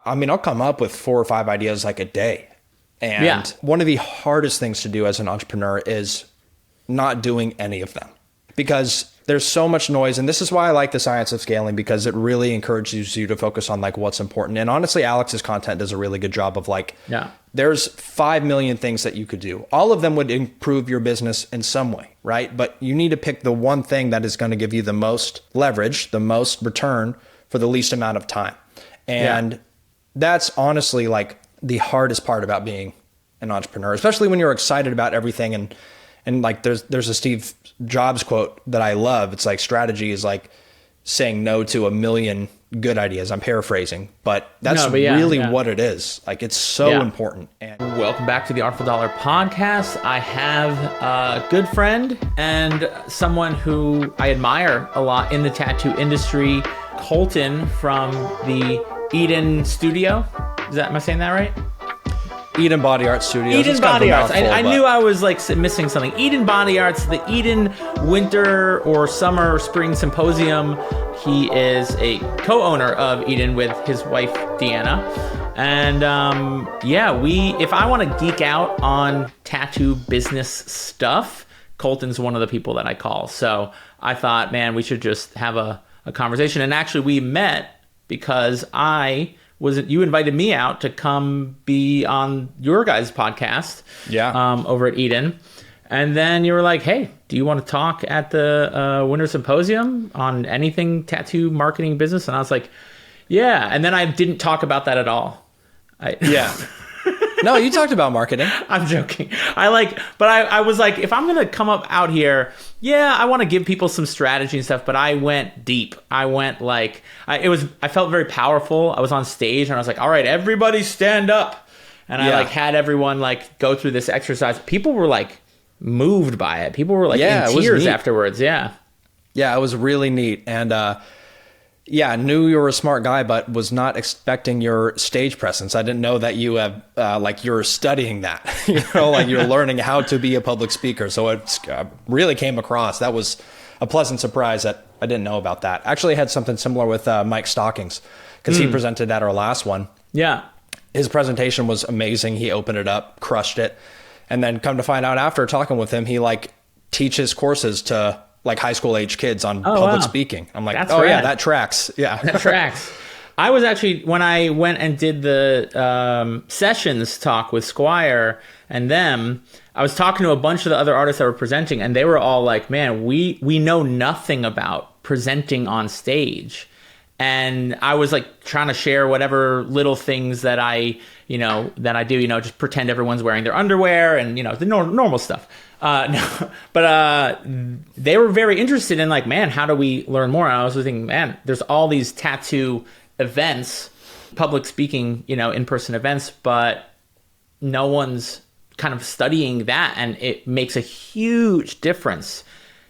I mean, I'll come up with 4 or 5 ideas like a day. And one of the hardest things to do as an entrepreneur is not doing any of them, because there's so much noise. And this is why I like the science of scaling, because it really encourages you to focus on like what's important. And honestly, Alex's content does a really good job of like, there's 5 million things that you could do. All of them would improve your business in some way, right? But you need to pick the one thing that is going to give you the most leverage, the most return for the least amount of time. And that's honestly like the hardest part about being an entrepreneur, especially when you're excited about everything. And like there's a Steve Jobs quote that I love. It's like, strategy is like saying no to 1 million good ideas. I'm paraphrasing, but that's really what it is. Like, it's so important. And welcome back to the Artful Dollar Podcast. I have a good friend and someone who I admire a lot in the tattoo industry, Colton from the Eden Studio. Am I saying that right? Eden Body Art Studios. Eden Body Arts. I knew I was like missing something. Eden Body Arts, the Eden Winter or Summer or Spring Symposium. He is a co-owner of Eden with his wife, Deanna. And if I want to geek out on tattoo business stuff, Colton's one of the people that I call. So I thought, man, we should just have a conversation. And actually we met because you invited me out to come be on your guys' podcast over at Eden. And then you were like, hey, do you want to talk at the Winter Symposium on anything tattoo marketing business? And I was like, yeah. And then I didn't talk about that at all. No, you talked about marketing. I'm joking. I was like, if I'm going to come up out here, I want to give people some strategy and stuff, but I went deep. I went like, I felt very powerful. I was on stage and I was like, all right, everybody stand up. And I had everyone like go through this exercise. People were like moved by it. People were like in tears afterwards. Yeah. Yeah, it was really neat. And, I knew you were a smart guy, but was not expecting your stage presence. I didn't know that you have, you're studying that, like you're learning how to be a public speaker. So it really came across. That was a pleasant surprise that I didn't know about that. Actually, I had something similar with Mike Stockings, because he presented at our last one. Yeah. His presentation was amazing. He opened it up, crushed it. And then come to find out after talking with him, he like teaches courses to like high school age kids on public speaking. I'm like, rad. Yeah, that tracks. Yeah. That tracks. I was actually, when I went and did the sessions talk with Squire and them, I was talking to a bunch of the other artists that were presenting, and they were all like, man, we know nothing about presenting on stage. And I was like trying to share whatever little things that I do, just pretend everyone's wearing their underwear and, the normal stuff. But they were very interested in like, man, how do we learn more? And I was thinking, man, there's all these tattoo events, public speaking, in-person events, but no one's kind of studying that. And it makes a huge difference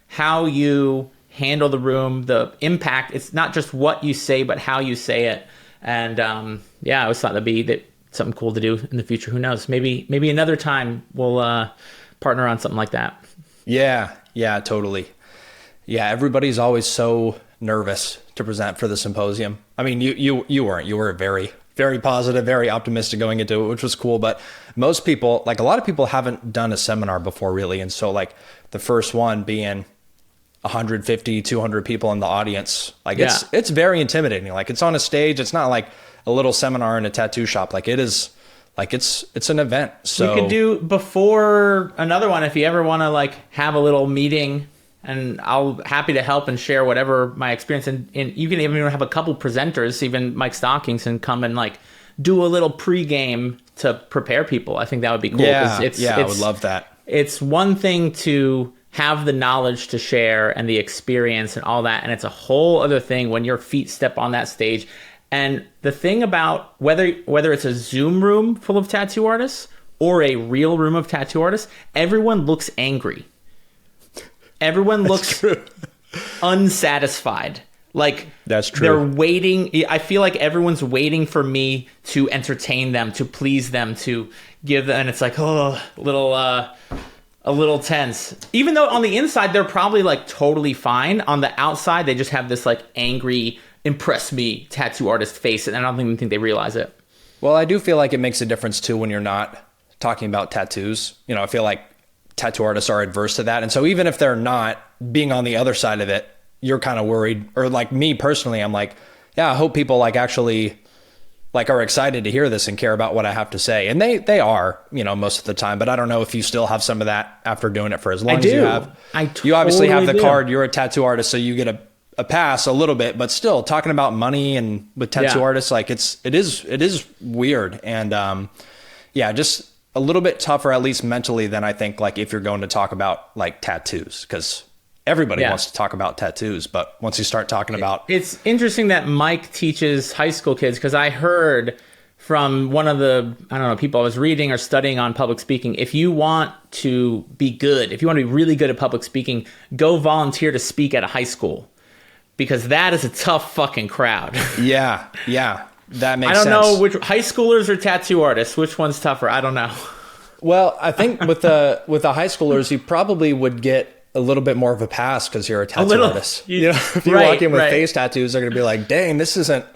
how you handle the room, the impact. It's not just what you say, but how you say it. And I always thought that'd be something cool to do in the future. Who knows? Maybe another time we'll partner on something like that. Yeah, totally. Yeah, everybody's always so nervous to present for the symposium. I mean, you weren't. You were very, very positive, very optimistic going into it, which was cool. But most people, like a lot of people haven't done a seminar before really. And so like the first one being 150, 200 people in the audience, like it's very intimidating. Like it's on a stage. It's not like a little seminar in a tattoo shop. Like it is. Like it's an event. So we could do before another one if you ever want to like have a little meeting, and I'll happy to help and share whatever my experience. And you can even have a couple presenters, even Mike Stockings, and come and like do a little pregame to prepare people. I think that would be cool. I would love that. It's one thing to have the knowledge to share and the experience and all that, and it's a whole other thing when your feet step on that stage. And the thing about whether it's a Zoom room full of tattoo artists or a real room of tattoo artists, everyone looks angry. Everyone looks unsatisfied. Like that's true. They're waiting. I feel like everyone's waiting for me to entertain them, to please them, to give them. And it's like, a little tense. Even though on the inside, they're probably like totally fine. On the outside, they just have this like angry, impress me tattoo artist face, and I don't even think they realize it. Well, I do feel like it makes a difference too when you're not talking about tattoos. You know, I feel like tattoo artists are adverse to that. And so even if they're not, being on the other side of it, you're kind of worried. Or like me personally, I'm like, yeah, I hope people like actually like are excited to hear this and care about what I have to say. And they are, you know, most of the time. But I don't know if you still have some of that after doing it for as long as you have. You obviously have the card. You're a tattoo artist, so you get a pass a little bit, but still talking about money and with tattoo artists, like it is weird. And just a little bit tougher, at least mentally, than I think like if you're going to talk about like tattoos, because everybody wants to talk about tattoos. But once you start talking about, it's interesting that Mike teaches high school kids, because I heard from one of the, I don't know, people I was reading or studying on public speaking, if you want to be good, if you want to be really good at public speaking, go volunteer to speak at a high school. Because that is a tough fucking crowd. Yeah. That makes sense. I don't know which high schoolers or tattoo artists, which one's tougher. I don't know. Well, I think with the high schoolers, you probably would get a little bit more of a pass because you're a tattoo artist. You know, if you walk in with face tattoos, they're going to be like, "Dang, this isn't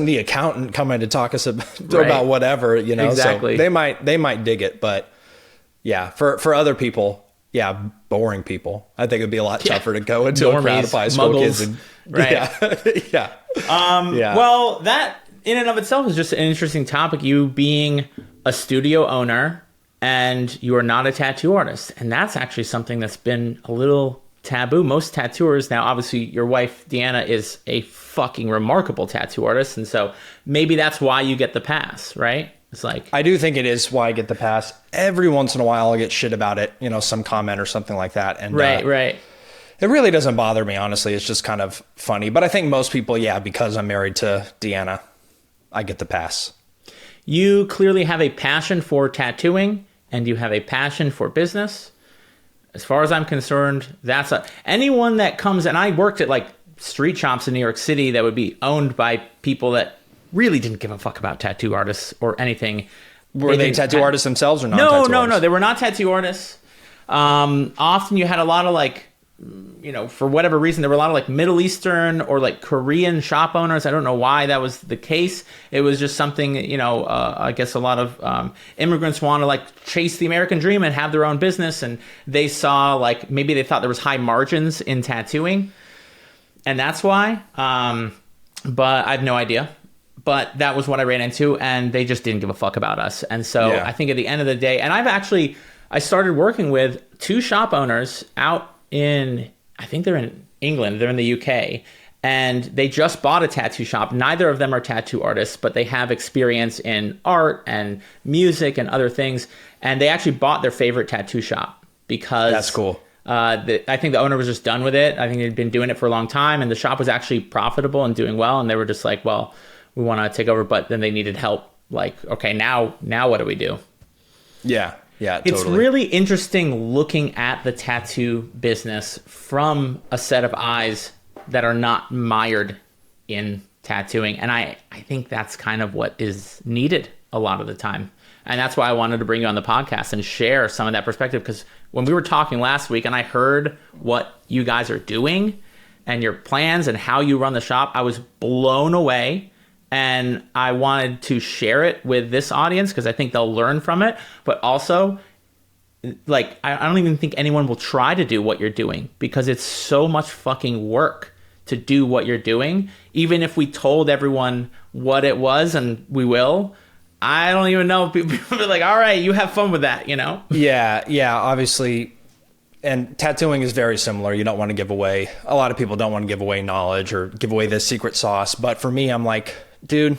the accountant coming to talk us about whatever." You know, exactly. So they might dig it, but yeah, for other people. Yeah, boring people. I think it'd be a lot tougher to go into a crowd of high school kids. And, Well, that in and of itself is just an interesting topic. You being a studio owner and you are not a tattoo artist. And that's actually something that's been a little taboo. Most tattooers, now obviously your wife, Deanna, is a fucking remarkable tattoo artist. And so maybe that's why you get the pass, right? It's like, I do think it is why I get the pass. Every once in a while I'll get shit about it, you know, some comment or something like that. And right. It really doesn't bother me, honestly. It's just kind of funny. But I think most people, because I'm married to Deanna, I get the pass. You clearly have a passion for tattooing and you have a passion for business. As far as I'm concerned, anyone that comes, and I worked at like street shops in New York City that would be owned by people that really didn't give a fuck about tattoo artists or anything. Were they tattoo artists themselves or not? No. They were not tattoo artists. Often you had a lot of like, you know, for whatever reason, there were a lot of like Middle Eastern or like Korean shop owners. I don't know why that was the case. It was just something, you know, I guess a lot of immigrants want to like chase the American dream and have their own business. And they saw like, maybe they thought there was high margins in tattooing. And that's why. But I have no idea. But that was what I ran into, and they just didn't give a fuck about us. And so I think at the end of the day, and I started working with 2 shop owners out in, I think they're in England, they're in the UK, and they just bought a tattoo shop. Neither of them are tattoo artists, but they have experience in art and music and other things. And they actually bought their favorite tattoo shop because... That's cool. I think the owner was just done with it. I think they'd been doing it for a long time, and the shop was actually profitable and doing well, and they were just like, well... we want to take over, but then they needed help. Like, okay, now what do we do? Yeah, totally. It's really interesting looking at the tattoo business from a set of eyes that are not mired in tattooing. And I think that's kind of what is needed a lot of the time. And that's why I wanted to bring you on the podcast and share some of that perspective. Because when we were talking last week and I heard what you guys are doing and your plans and how you run the shop, I was blown away. And I wanted to share it with this audience because I think they'll learn from it. But also, like, I don't even think anyone will try to do what you're doing because it's so much fucking work to do what you're doing. Even if we told everyone what it was, and we will, I don't even know. People are like, all right, you have fun with that, you know? Yeah, obviously. And tattooing is very similar. You don't want to give away, a lot of people don't want to give away knowledge or give away the secret sauce. But for me, I'm like, dude,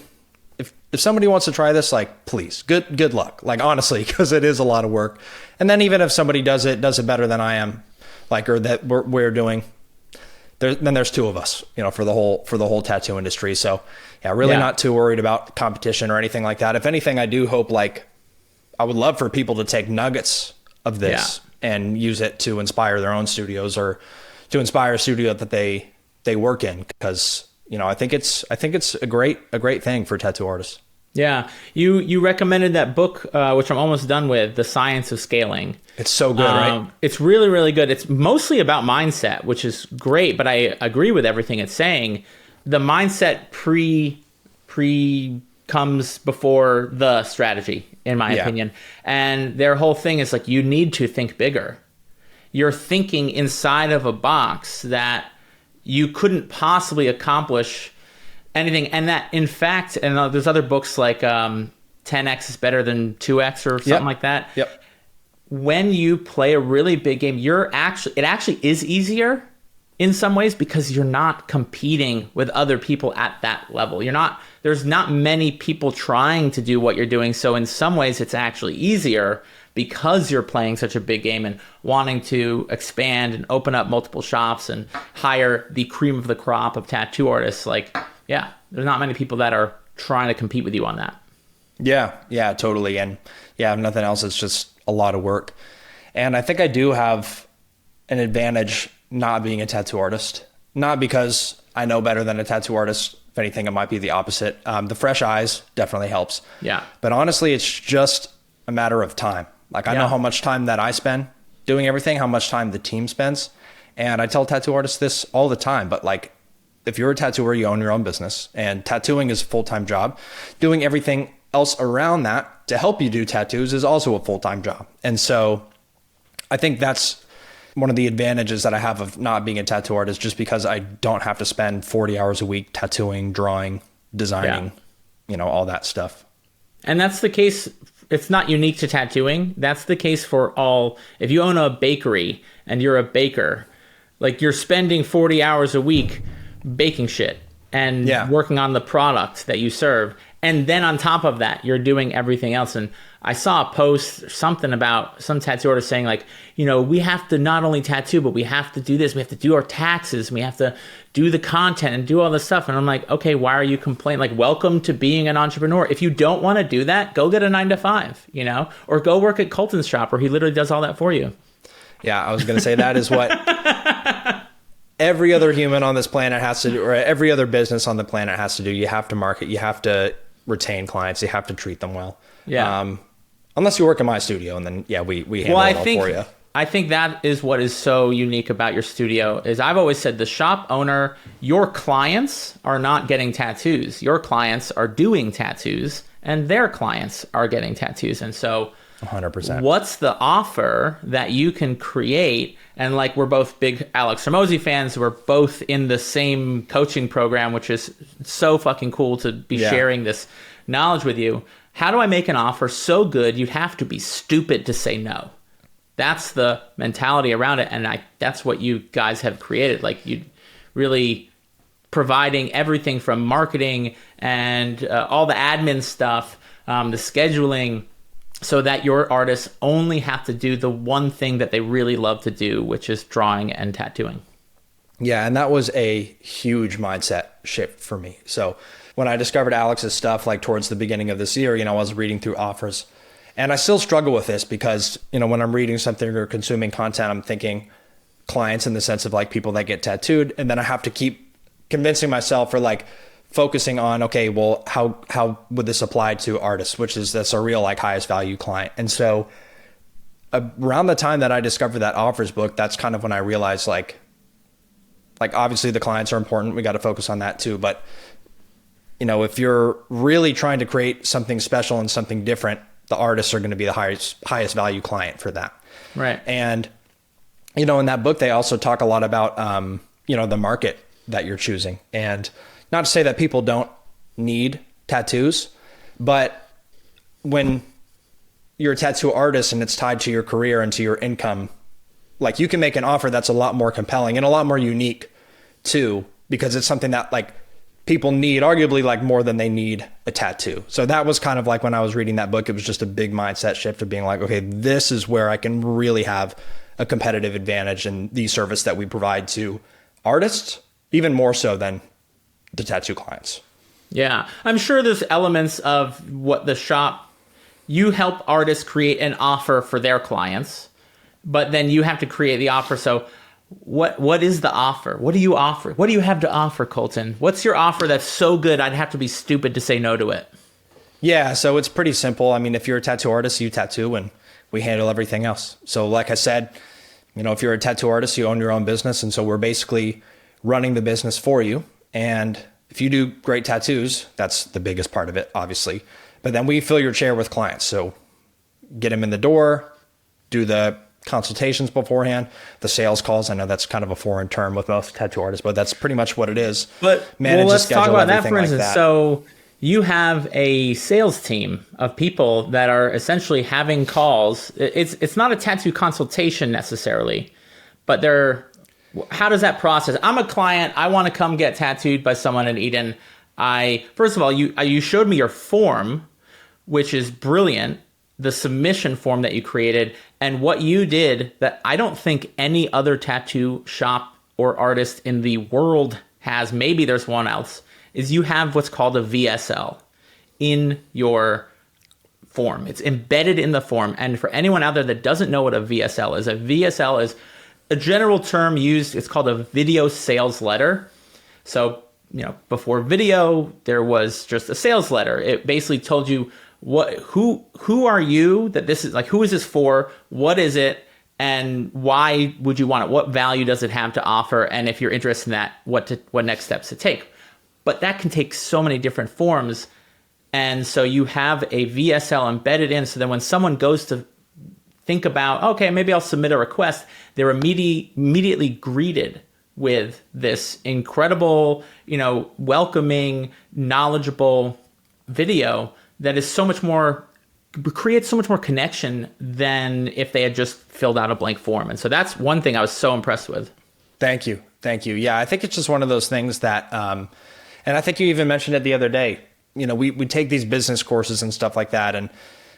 if somebody wants to try this, like, please, good luck. Like, honestly, because it is a lot of work. And then even if somebody does it better than I am, like, or that we're doing, then there's 2 of us, you know, for the whole tattoo industry. So yeah, really not too worried about competition or anything like that. If anything, I do hope, like, I would love for people to take nuggets of this and use it to inspire their own studios or to inspire a studio that they work in. Because, you know, I think it's a great thing for tattoo artists. Yeah. You recommended that book, which I'm almost done with, The Science of Scaling. It's so good, right? It's really, really good. It's mostly about mindset, which is great, but I agree with everything it's saying. The mindset comes before the strategy, in my opinion. And their whole thing is like, you need to think bigger. You're thinking inside of a box that you couldn't possibly accomplish anything. And that, in fact, and there's other books like 10x is better than 2x or something like that. Yep. When you play a really big game, it actually is easier in some ways because you're not competing with other people at that level. There's not many people trying to do what you're doing. So in some ways it's actually easier because you're playing such a big game and wanting to expand and open up multiple shops and hire the cream of the crop of tattoo artists. Like, yeah, there's not many people that are trying to compete with you on that. Yeah, totally. And yeah, if nothing else, it's just a lot of work. And I think I do have an advantage not being a tattoo artist, not because I know better than a tattoo artist. If anything, it might be the opposite. The fresh eyes definitely helps. Yeah. But honestly, it's just a matter of time. Like I know how much time that I spend doing everything, how much time the team spends. And I tell tattoo artists this all the time, but like if you're a tattooer, you own your own business and tattooing is a full-time job. Doing everything else around that to help you do tattoos is also a full-time job. And so I think that's one of the advantages that I have of not being a tattoo artist, just because I don't have to spend 40 hours a week tattooing, drawing, designing, all that stuff. And that's the case. It's not unique to tattooing. That's the case for all. If you own a bakery and you're a baker, like you're spending 40 hours a week baking shit and working on the product that you serve. And then on top of that, you're doing everything else. And I saw a post, something about some tattoo artist saying like, we have to not only tattoo, but we have to do this. We have to do our taxes. We have to do the content and do all this stuff. And I'm like, okay, why are you complaining? Like, welcome to being an entrepreneur. If you don't want to do that, go get a 9-to-5, or go work at Colton's shop where he literally does all that for you. Yeah, I was going to say that is what every other human on this planet has to do, or every other business on the planet has to do. You have to market. You have to retain clients. You have to treat them well. Yeah. Unless you work in my studio, and then we handle it all for you. I think that is what is so unique about your studio is I've always said the shop owner, your clients are not getting tattoos. Your clients are doing tattoos and their clients are getting tattoos. And so 100%. What's the offer that you can create? And like, we're both big Alex Hormozi fans. We're both in the same coaching program, which is so fucking cool to be sharing this knowledge with you. How do I make an offer so good you'd have to be stupid to say no? That's the mentality around it. And that's what you guys have created. Like, you really providing everything from marketing and all the admin stuff, the scheduling, so that your artists only have to do the one thing that they really love to do, which is drawing and tattooing. Yeah, and that was a huge mindset shift for me. So when I discovered Alex's stuff, like towards the beginning of this year, I was reading through offers. And I still struggle with this because, when I'm reading something or consuming content, I'm thinking clients in the sense of like people that get tattooed. And then I have to keep convincing myself or like focusing on, okay, well, how would this apply to artists, that's a real like highest value client. And so around the time that I discovered that offers book, that's kind of when I realized like obviously the clients are important. We got to focus on that too. But, if you're really trying to create something special and something different, the artists are going to be the highest value client for that. Right. And, in that book, they also talk a lot about, the market that you're choosing. And not to say that people don't need tattoos, but when you're a tattoo artist and it's tied to your career and to your income, like you can make an offer that's a lot more compelling and a lot more unique too, because it's something that like people need arguably like more than they need a tattoo. So that was kind of like when I was reading that book, it was just a big mindset shift of being like, okay, this is where I can really have a competitive advantage in the service that we provide to artists, even more so than the tattoo clients. Yeah. I'm sure there's elements of what the shop, you help artists create an offer for their clients, but then you have to create the offer. So what is the offer? What do you offer? What do you have to offer, Colton? What's your offer that's so good I'd have to be stupid to say no to it? Yeah, so it's pretty simple. I mean, if you're a tattoo artist, you tattoo and we handle everything else. So like I said, if you're a tattoo artist, you own your own business. And so we're basically running the business for you. And if you do great tattoos, that's the biggest part of it, obviously. But then we fill your chair with clients. So get them in the door, do the consultations beforehand, the sales calls. I know that's kind of a foreign term with most tattoo artists, but that's pretty much what it is. But let's talk about that, for instance. So you have a sales team of people that are essentially having calls. It's not a tattoo consultation necessarily, but how does that process? I'm a client. I want to come get tattooed by someone in Eden. First of all, you showed me your form, which is brilliant. The submission form that you created, and what you did that I don't think any other tattoo shop or artist in the world has, maybe there's one else, is you have what's called a VSL in your form. It's embedded in the form. And for anyone out there that doesn't know what a VSL is a general term used. It's called a video sales letter. So, before video, there was just a sales letter. It basically told you who are you, that this is like, who is this for? What is it? And why would you want it? What value does it have to offer? And if you're interested in that, what next steps to take? But that can take so many different forms. And so you have a VSL embedded in. So then when someone goes to think about, okay, maybe I'll submit a request, they're immediately greeted with this incredible, welcoming, knowledgeable video that is creates so much more connection than if they had just filled out a blank form. And so that's one thing I was so impressed with. Thank you. Yeah, I think it's just one of those things that, and I think you even mentioned it the other day, we take these business courses and stuff like that. And,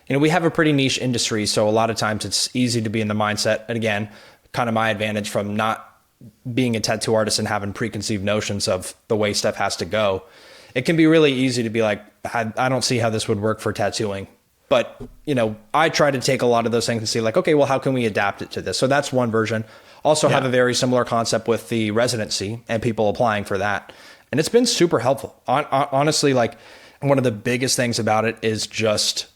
we have a pretty niche industry. So a lot of times it's easy to be in the mindset. And again, kind of my advantage from not being a tattoo artist and having preconceived notions of the way stuff has to go. It can be really easy to be like, I don't see how this would work for tattooing. But, I try to take a lot of those things and see like, okay, well, how can we adapt it to this? So that's one version. Also have a very similar concept with the residency and people applying for that. And it's been super helpful. Honestly, like one of the biggest things about it is just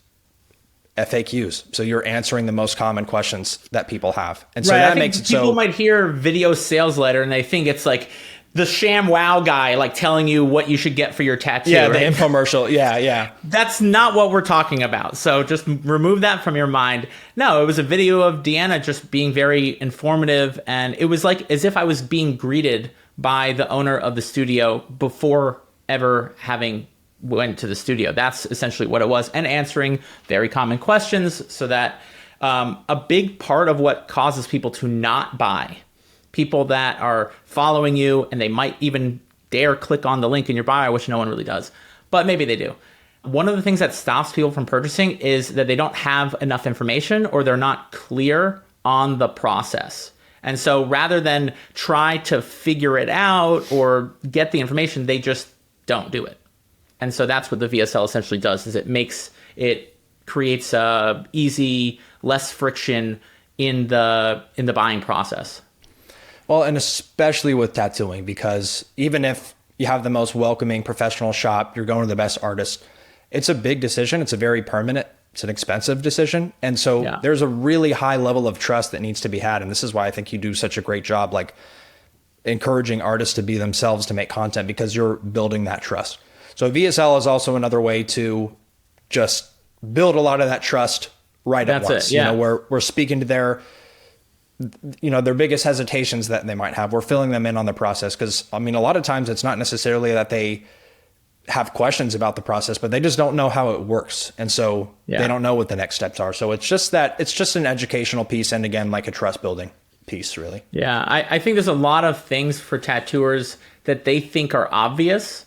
FAQs. So you're answering the most common questions that people have. And so that makes it so... People might hear video sales letter and they think it's like the sham wow guy, like telling you what you should get for your tattoo. Yeah, right? The infomercial. Yeah. That's not what we're talking about. So just remove that from your mind. No, it was a video of Deanna just being very informative. And it was like as if I was being greeted by the owner of the studio before ever having went to the studio. That's essentially what it was. And answering very common questions so that a big part of what causes people to not buy, people that are following you and they might even dare click on the link in your bio, which no one really does, but maybe they do. One of the things that stops people from purchasing is that they don't have enough information or they're not clear on the process. And so rather than try to figure it out or get the information, they just don't do it. And so that's what the VSL essentially does, is it creates easy, less friction in the buying process. Well, and especially with tattooing, because even if you have the most welcoming professional shop, you're going to the best artist, it's a big decision. It's a very permanent, it's an expensive decision. And so there's a really high level of trust that needs to be had. And this is why I think you do such a great job, like encouraging artists to be themselves, to make content, because you're building that trust. So VSL is also another way to just build a lot of that trust right at once. We're speaking to their biggest hesitations that they might have. We're filling them in on the process. Because a lot of times it's not necessarily that they have questions about the process, but they just don't know how it works. And so they don't know what the next steps are. So it's just an educational piece. And again, like a trust building piece, really. Yeah. I think there's a lot of things for tattooers that they think are obvious,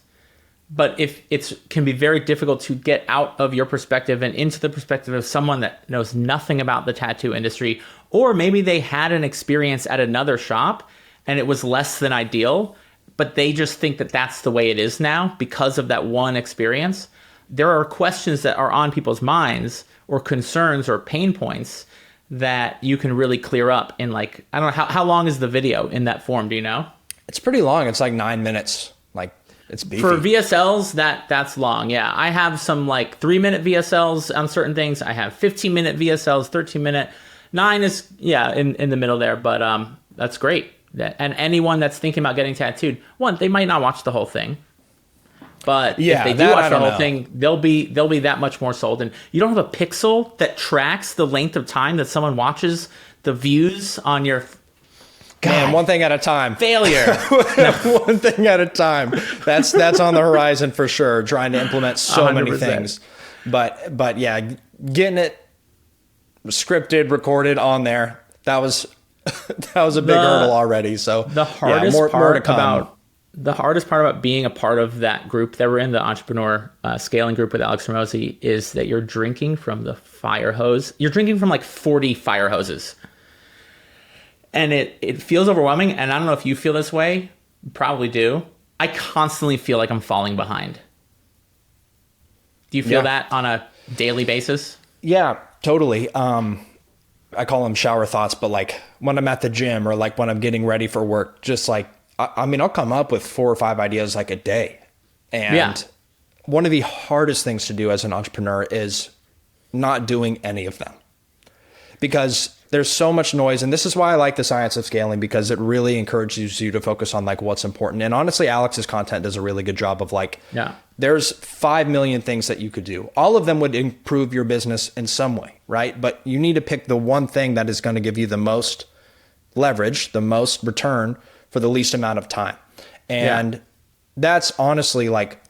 but if it can be very difficult to get out of your perspective and into the perspective of someone that knows nothing about the tattoo industry, or maybe they had an experience at another shop and it was less than ideal, but they just think that that's the way it is now because of that one experience. There are questions that are on people's minds or concerns or pain points that you can really clear up in, like, I don't know, how long is the video in that form? Do you know? It's pretty long. It's like 9 minutes. Like, it's beefy. For VSLs, that's long. Yeah. I have some like 3-minute VSLs on certain things. I have 15-minute VSLs, 13-minute. 9 is, in the middle there, but that's great. And anyone that's thinking about getting tattooed, one, they might not watch the whole thing. But Yeah, if they do that I watch the don't whole know. thing, they'll be that much more sold. And you don't have a pixel that tracks the length of time that someone watches the views on your Man, one thing at a time. failure. One thing at a time. That's on the horizon for sure. Trying to implement so many 100%. things, but yeah, getting it scripted, recorded on there. That was a big hurdle already. So The hardest the hardest part about being a part of that group that we're in, the entrepreneur scaling group with Alex Ramosi, is that you're drinking from the fire hose. You're drinking from like 40 fire hoses. And it feels overwhelming. And I don't know if you feel this way. You probably do. I constantly feel like I'm falling behind. Do you feel that on a daily basis? Yeah, totally. I call them shower thoughts, but like when I'm at the gym or like when I'm getting ready for work, just like, I mean, I'll come up with 4 or 5 ideas like a day. And one of the hardest things to do as an entrepreneur is not doing any of them, because there's so much noise. And this is why I like the science of scaling, because it really encourages you to focus on like what's important. And honestly, Alex's content does a really good job of like, there's 5 million things that you could do. All of them would improve your business in some way, right? But you need to pick the one thing that is going to give you the most leverage, the most return for the least amount of time. And that's honestly like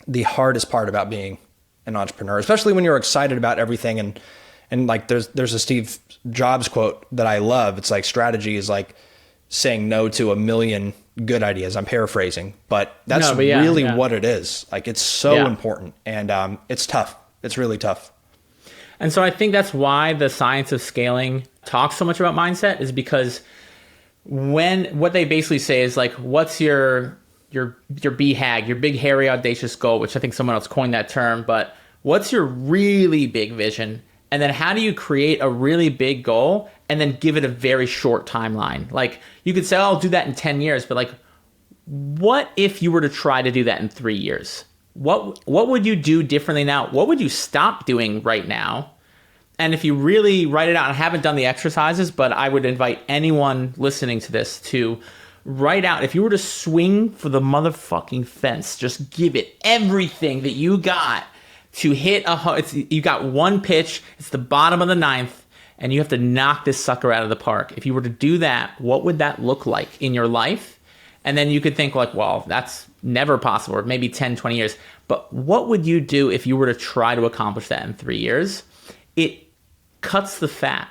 the hardest part about being an entrepreneur, especially when you're excited about everything. And like there's a Steve Jobs quote that I love. It's like strategy is like saying no to a million good ideas. I'm paraphrasing, but that's really what it is. Like it's so important, and it's tough. It's really tough. And so I think that's why the science of scaling talks so much about mindset, is because what they basically say is like, what's your BHAG, your big, hairy, audacious goal, which I think someone else coined that term, but what's your really big vision? And then how do you create a really big goal and then give it a very short timeline? Like you could say, oh, I'll do that in 10 years, but like, what if you were to try to do that in 3 years? What would you do differently now? What would you stop doing right now? And if you really write it out, I haven't done the exercises, but I would invite anyone listening to this to write out, if you were to swing for the motherfucking fence, just give it everything that you got to hit you got one pitch, it's the bottom of the ninth, and you have to knock this sucker out of the park. If you were to do that, what would that look like in your life? And then you could think like, well, that's never possible, or maybe 10, 20 years. But what would you do if you were to try to accomplish that in 3 years? It cuts the fat.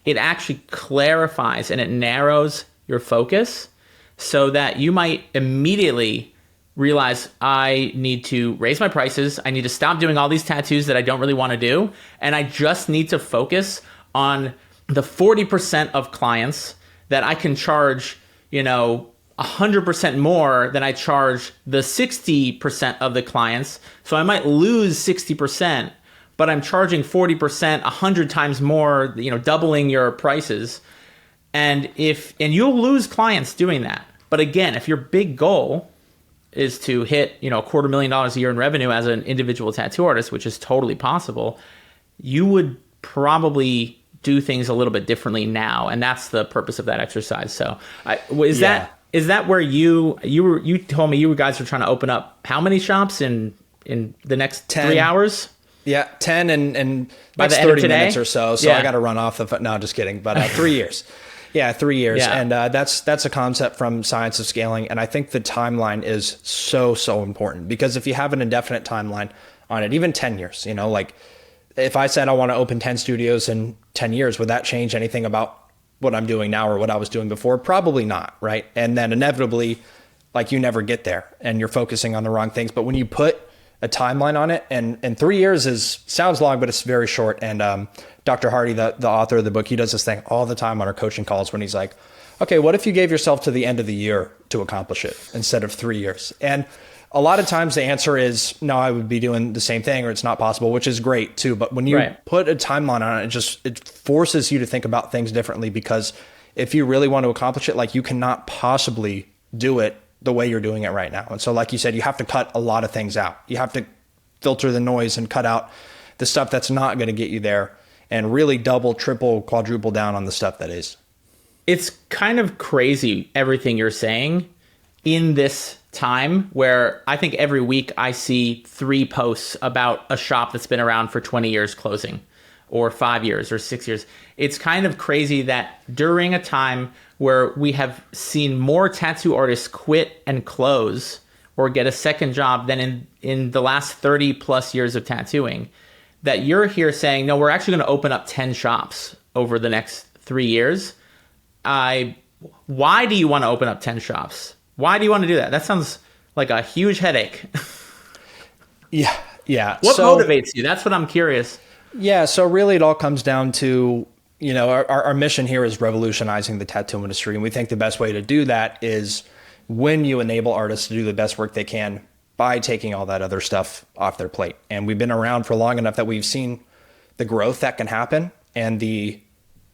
It actually clarifies and it narrows your focus so that you might immediately realize, I need to raise my prices. I need to stop doing all these tattoos that I don't really want to do. And I just need to focus on the 40% of clients that I can charge, 100% more than I charge the 60% of the clients. So I might lose 60%, but I'm charging 40%, 100 times more, doubling your prices. And you'll lose clients doing that. But again, if your big goal is to hit, $250,000 a year in revenue as an individual tattoo artist, which is totally possible, you would probably do things a little bit differently now. And that's the purpose of that exercise. So is that where you told me you guys are trying to open up how many shops in the next 10. 3 hours? Yeah, 10 and by next the end of 30 today? minutes or so. So I got to run off no, just kidding. But 3 years. Yeah, 3 years. Yeah. And that's a concept from science of scaling. And I think the timeline is so important, because if you have an indefinite timeline on it, even 10 years, like if I said I want to open 10 studios in 10 years, would that change anything about what I'm doing now or what I was doing before? Probably not, right? And then inevitably, like you never get there and you're focusing on the wrong things. But when you put a timeline on it, and 3 years sounds long, but it's very short. And Dr. Hardy, the author of the book, he does this thing all the time on our coaching calls when he's like, okay, what if you gave yourself to the end of the year to accomplish it instead of 3 years? And a lot of times the answer is, no, I would be doing the same thing, or it's not possible, which is great too. But when you put a timeline on it, it forces you to think about things differently, because if you really want to accomplish it, like you cannot possibly do it the way you're doing it right now. And so like you said, you have to cut a lot of things out. You have to filter the noise and cut out the stuff that's not going to get you there, and really double, triple, quadruple down on the stuff that is. It's kind of crazy, everything you're saying in this time where I think every week I see 3 posts about a shop that's been around for 20 years closing, or 5 years or 6 years. It's kind of crazy that during a time where we have seen more tattoo artists quit and close or get a second job than in the last 30 plus years of tattooing, that you're here saying, no, we're actually going to open up 10 shops over the next 3 years. Why do you want to open up 10 shops? Why do you want to do that? That sounds like a huge headache. Yeah. What motivates you? That's what I'm curious. Yeah. So really it all comes down to, our mission here is revolutionizing the tattoo industry. And we think the best way to do that is when you enable artists to do the best work they can by taking all that other stuff off their plate. And we've been around for long enough that we've seen the growth that can happen and the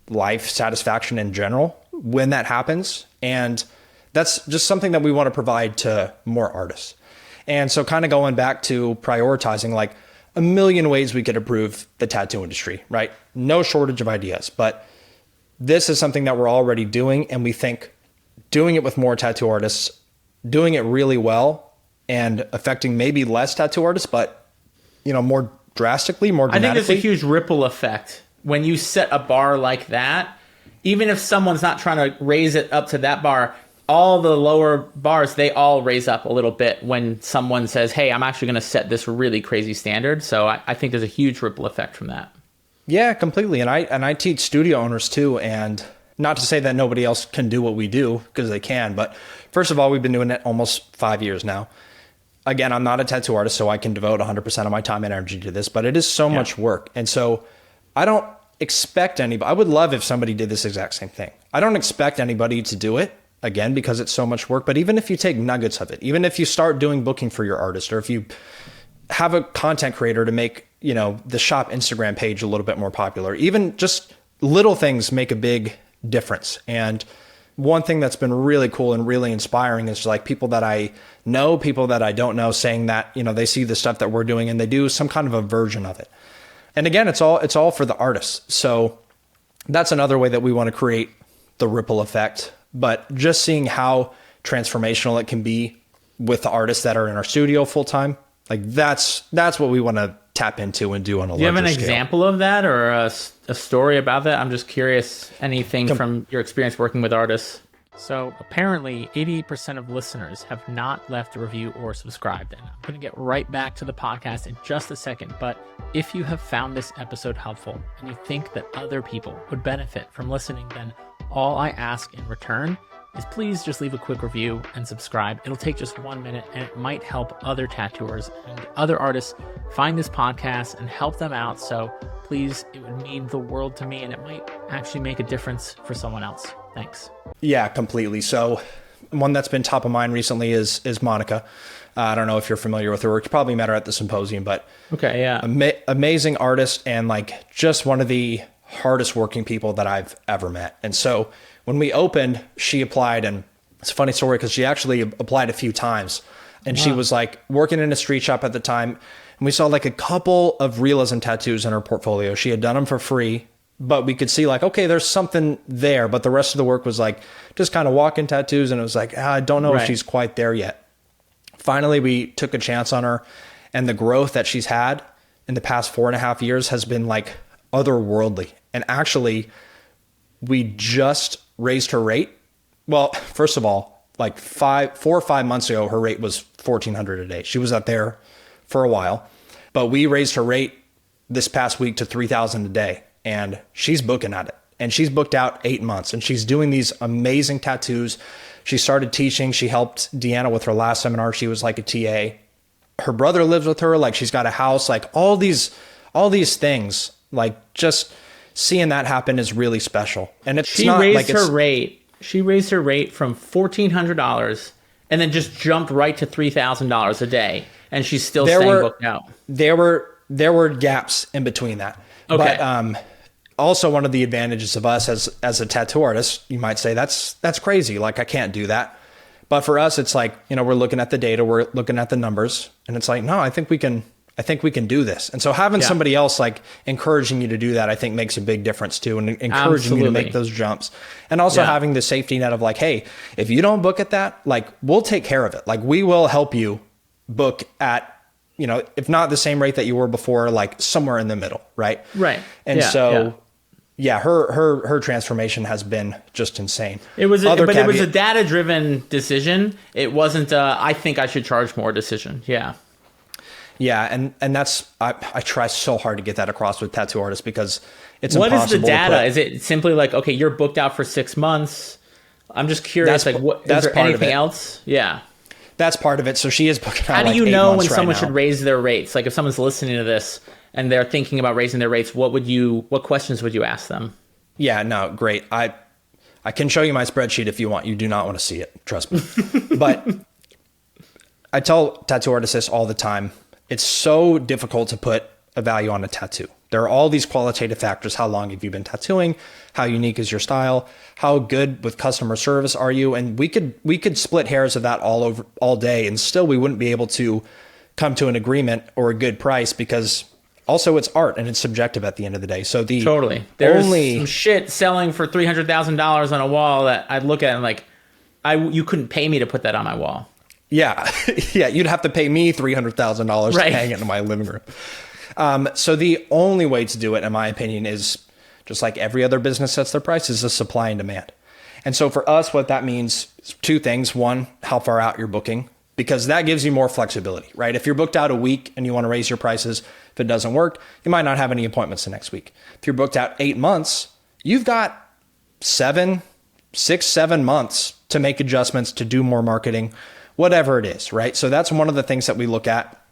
life satisfaction in general when that happens. And that's just something that we want to provide to more artists. And so kind of going back to prioritizing, like a million ways we could improve the tattoo industry, right? No shortage of ideas, but this is something that we're already doing. And we think doing it with more tattoo artists, doing it really well and affecting maybe less tattoo artists, but more drastically, more dramatically. I think there's a huge ripple effect when you set a bar like that. Even if someone's not trying to raise it up to that bar, all the lower bars, they all raise up a little bit when someone says, hey, I'm actually going to set this really crazy standard. So I think there's a huge ripple effect from that. Yeah, completely. And I teach studio owners too. And not to say that nobody else can do what we do, because they can. But first of all, we've been doing it almost 5 years now. Again, I'm not a tattoo artist, so I can devote 100% of my time and energy to this, but it is so much work. And so I don't expect anybody, I would love if somebody did this exact same thing. I don't expect anybody to do it, again, because it's so much work. But even if you take nuggets of it, even if you start doing booking for your artist, or if you have a content creator to make, the shop Instagram page a little bit more popular, even just little things make a big difference. And one thing that's been really cool and really inspiring is like people that I know, people that I don't know, saying that, they see the stuff that we're doing and they do some kind of a version of it. And again, it's all for the artists. So that's another way that we want to create the ripple effect. But just seeing how transformational it can be with the artists that are in our studio full time, like that's what we want to tap into and do on a larger scale. Do you have an example of that or a story about that? I'm just curious, anything from your experience working with artists. So apparently 88% of listeners have not left a review or subscribed. And I'm going to get right back to the podcast in just a second. But if you have found this episode helpful and you think that other people would benefit from listening, then all I ask in return is please just leave a quick review and subscribe. It'll take just 1 minute and it might help other tattooers and other artists find this podcast and help them out. So please, it would mean the world to me and it might actually make a difference for someone else. Thanks. Yeah, completely. So one that's been top of mind recently is Monica. I don't know if you're familiar with her. You probably met her at the symposium, but okay, yeah, amazing artist and like just one of the hardest working people that I've ever met. And so when we opened, she applied, and it's a funny story because she actually applied a few times, and she was like working in a street shop at the time. And we saw like a couple of realism tattoos in her portfolio. She had done them for free, but we could see like, okay, there's something there. But the rest of the work was like just kind of walk-in tattoos. And it was like, I don't know if she's quite there yet. Finally, we took a chance on her, and the growth that she's had in the past 4.5 years has been like otherworldly. And actually, we just raised her rate. Well, first of all, like 4 or 5 months ago, her rate was $1,400 a day. She was up there for a while, but we raised her rate this past week to $3,000 a day, and she's booking at it. And she's booked out 8 months, and she's doing these amazing tattoos. She started teaching. She helped Deanna with her last seminar. She was like a TA. Her brother lives with her. Like she's got a house. Like all these things. Like just seeing that happen is really special. And it's she raised her rate from $1,400 and then just jumped right to $3,000 a day, and she's still staying booked out. There were gaps in between that. Okay. But also one of the advantages of us as a tattoo artist, you might say that's crazy. Like I can't do that. But for us, it's like, we're looking at the data, we're looking at the numbers, and it's like, no, I think we can I think we can do this. And so having somebody else like encouraging you to do that, I think makes a big difference too. And encouraging you to make those jumps. And also having the safety net of like, hey, if you don't book at that, like we'll take care of it. Like we will help you book at, you know, if not the same rate that you were before, like somewhere in the middle. Right. Right. And her transformation has been just insane. It was a data-driven decision. It wasn't I think I should charge more decision. Yeah. Yeah, and that's I try so hard to get that across with tattoo artists because it's what impossible. What is the data? Is it simply like, okay, you're booked out for 6 months? I'm just curious. Like, what is there anything else? Yeah, that's part of it. So she is booking out. How do you know when someone should raise their rates? Like, if someone's listening to this and they're thinking about raising their rates, what questions would you ask them? Yeah, no, great. I can show you my spreadsheet if you want. You do not want to see it, trust me. But I tell tattoo artists this all the time. It's so difficult to put a value on a tattoo. There are all these qualitative factors. How long have you been tattooing? How unique is your style? How good with customer service are you? And we could split hairs of that all day, and still we wouldn't be able to come to an agreement or a good price because also it's art and it's subjective at the end of the day. So there's some shit selling for $300,000 on a wall that I'd look at and like, you couldn't pay me to put that on my wall. Yeah. Yeah. You'd have to pay me $300,000 to hang it in my living room. So the only way to do it, in my opinion, is just like every other business sets their prices, is supply and demand. And so for us, what that means is two things. One, how far out you're booking, because that gives you more flexibility, right? If you're booked out a week and you want to raise your prices, if it doesn't work, you might not have any appointments the next week. If you're booked out 8 months, you've got 7 months to make adjustments, to do more marketing, whatever it is, right? So that's one of the things that we look at.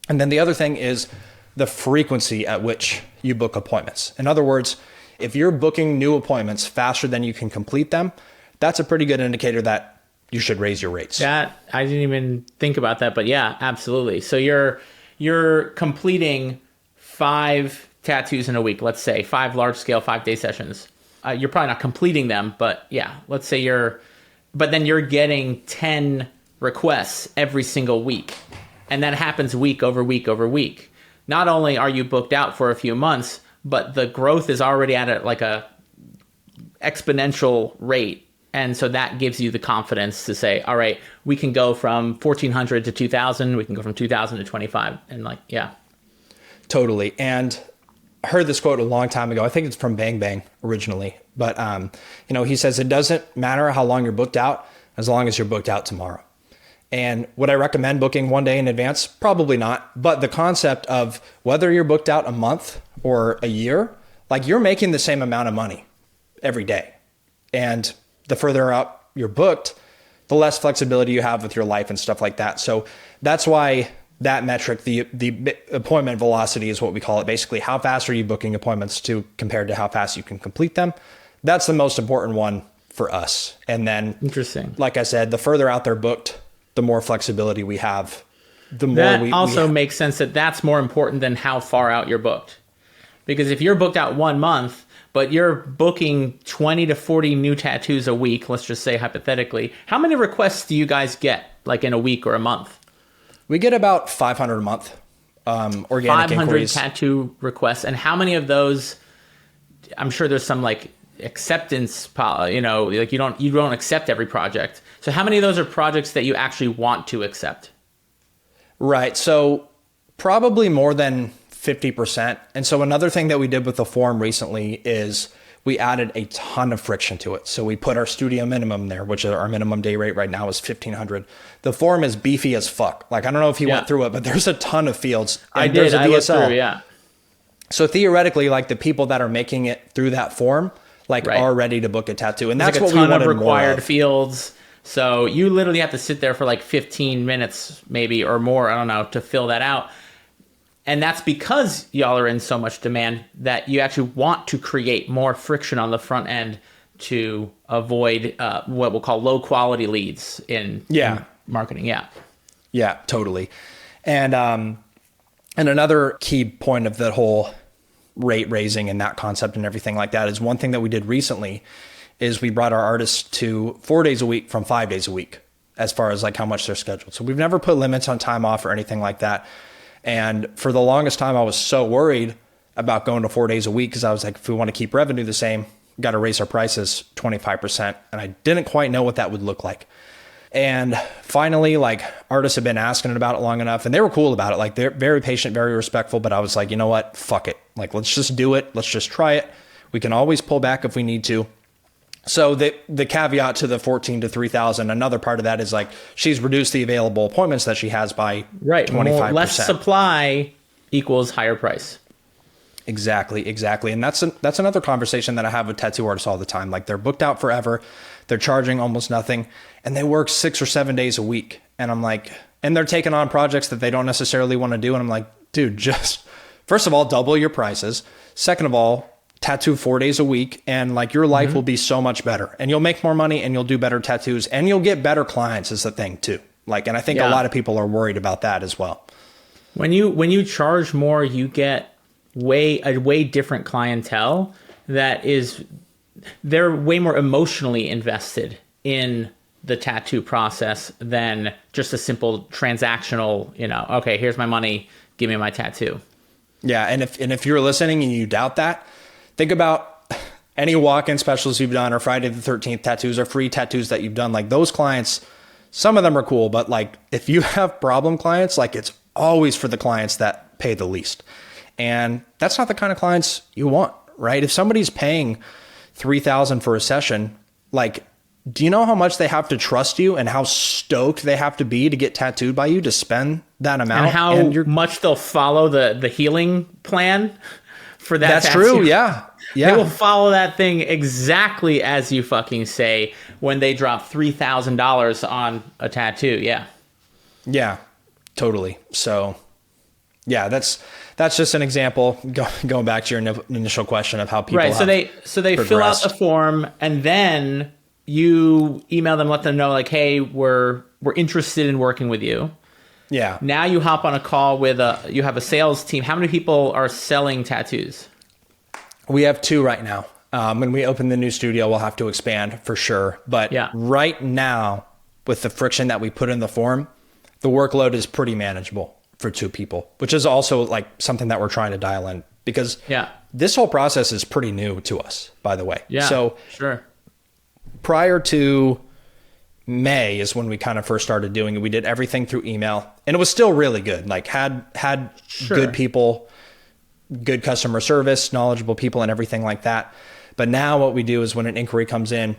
And then the other thing is the frequency at which you book appointments. In other words, if you're booking new appointments faster than you can complete them, that's a pretty good indicator that you should raise your rates. That I didn't even think about that, but yeah, absolutely. So you're completing 5 tattoos in a week, let's say 5 large scale 5-day sessions. You're probably not completing them, but yeah, let's say but then you're getting 10 requests every single week. And that happens week over week over week. Not only are you booked out for a few months, but the growth is already at a exponential rate. And so that gives you the confidence to say, all right, we can go from 1,400 to 2,000. We can go from 2,000 to 25. And like, yeah. Totally. And I heard this quote a long time ago. I think it's from Bang Bang originally. But, he says, it doesn't matter how long you're booked out as long as you're booked out tomorrow. And would I recommend booking 1 day in advance? Probably not. But the concept of whether you're booked out a month or a year, like you're making the same amount of money every day. And the further out you're booked, the less flexibility you have with your life and stuff like that. So that's why that metric, the appointment velocity is what we call it. Basically, how fast are you booking appointments compared to how fast you can complete them? That's the most important one for us. And then, interesting. Like I said, the further out they're booked, the more flexibility we have, the more that also makes sense that that's more important than how far out you're booked. Because if you're booked out 1 month, but you're booking 20 to 40 new tattoos a week, let's just say hypothetically, how many requests do you guys get like in a week or a month? We get about 500 a month, organic 500 inquiries. Tattoo requests. And how many of those, I'm sure there's some like acceptance, like you don't accept every project. So how many of those are projects that you actually want to accept? Right. So probably more than 50%. And so another thing that we did with the form recently is we added a ton of friction to it. So we put our studio minimum there, which our minimum day rate right now is $1,500. The form is beefy as fuck. Like, I don't know if you went through it, but there's a ton of fields. I did. I looked through, yeah. So theoretically, like the people that are making it through that form, are ready to book a tattoo. And that's what we wanted more of. A ton of required fields. So you literally have to sit there for like 15 minutes maybe or more, I don't know, to fill that out. And that's because y'all are in so much demand that you actually want to create more friction on the front end to avoid what we'll call low quality leads in marketing. Yeah. Yeah, totally. And another key point of the whole rate raising and that concept and everything like that is one thing that we did recently is we brought our artists to 4 days a week from 5 days a week as far as like how much they're scheduled. So we've never put limits on time off or anything like that. And for the longest time, I was so worried about going to 4 days a week because I was like, if we want to keep revenue the same, we got to raise our prices 25%. And I didn't quite know what that would look like. And finally, like, artists have been asking about it long enough, and they were cool about it. Like, they're very patient, very respectful, but I was like, you know what? Fuck it. Like, let's just do it. Let's just try it. We can always pull back if we need to. So the caveat to the 14 to 3,000, another part of that is like, she's reduced the available appointments that she has by 25%. Less supply equals higher price. Exactly. And that's another conversation that I have with tattoo artists all the time. Like, they're booked out forever. They're charging almost nothing, and they work 6 or 7 days a week. And I'm like, and they're taking on projects that they don't necessarily want to do. And I'm like, dude, just first of all, double your prices. Second of all, tattoo 4 days a week, and like, your life will be so much better, and you'll make more money, and you'll do better tattoos, and you'll get better clients is the thing too. Like, and I think a lot of people are worried about that as well. When you charge more, you get a way different clientele they're way more emotionally invested in the tattoo process than just a simple transactional, okay, here's my money, give me my tattoo. Yeah. And if you're listening and you doubt that, think about any walk-in specials you've done, or Friday the 13th tattoos, or free tattoos that you've done. Like, those clients, some of them are cool, but like, if you have problem clients, like, it's always for the clients that pay the least. And that's not the kind of clients you want, right? If somebody's paying $3,000 for a session, like, do you know how much they have to trust you and how stoked they have to be to get tattooed by you to spend that amount? And how much they'll follow the healing plan for that That's tattoo. true, yeah. They will follow that thing exactly as you fucking say when they drop $3,000 on a tattoo, yeah. Yeah, totally. So, yeah, that's just an example. Going back to your initial question of how people right. So they fill out the form, and then you email them, let them know like, hey, we're interested in working with you. Yeah. Now you hop on a call with you have a sales team. How many people are selling tattoos? We have 2 right now. When we open the new studio, we'll have to expand for sure. But right now, with the friction that we put in the form, the workload is pretty manageable for 2 people, which is also like something that we're trying to dial in, because this whole process is pretty new to us, by the way. Yeah, so sure. Prior to May is when we kind of first started doing it. We did everything through email, and it was still really good. Like, had good people, good customer service, knowledgeable people, and everything like that. But now what we do is, when an inquiry comes in,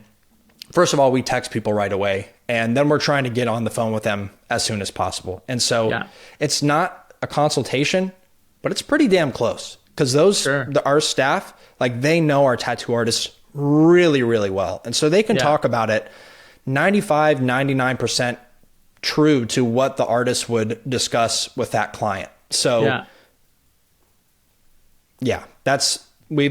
first of all, we text people right away, and then we're trying to get on the phone with them as soon as possible. And so it's not a consultation, but it's pretty damn close, because our staff, like, they know our tattoo artists really, really well. And so they can talk about it 95, 99% true to what the artist would discuss with that client. So we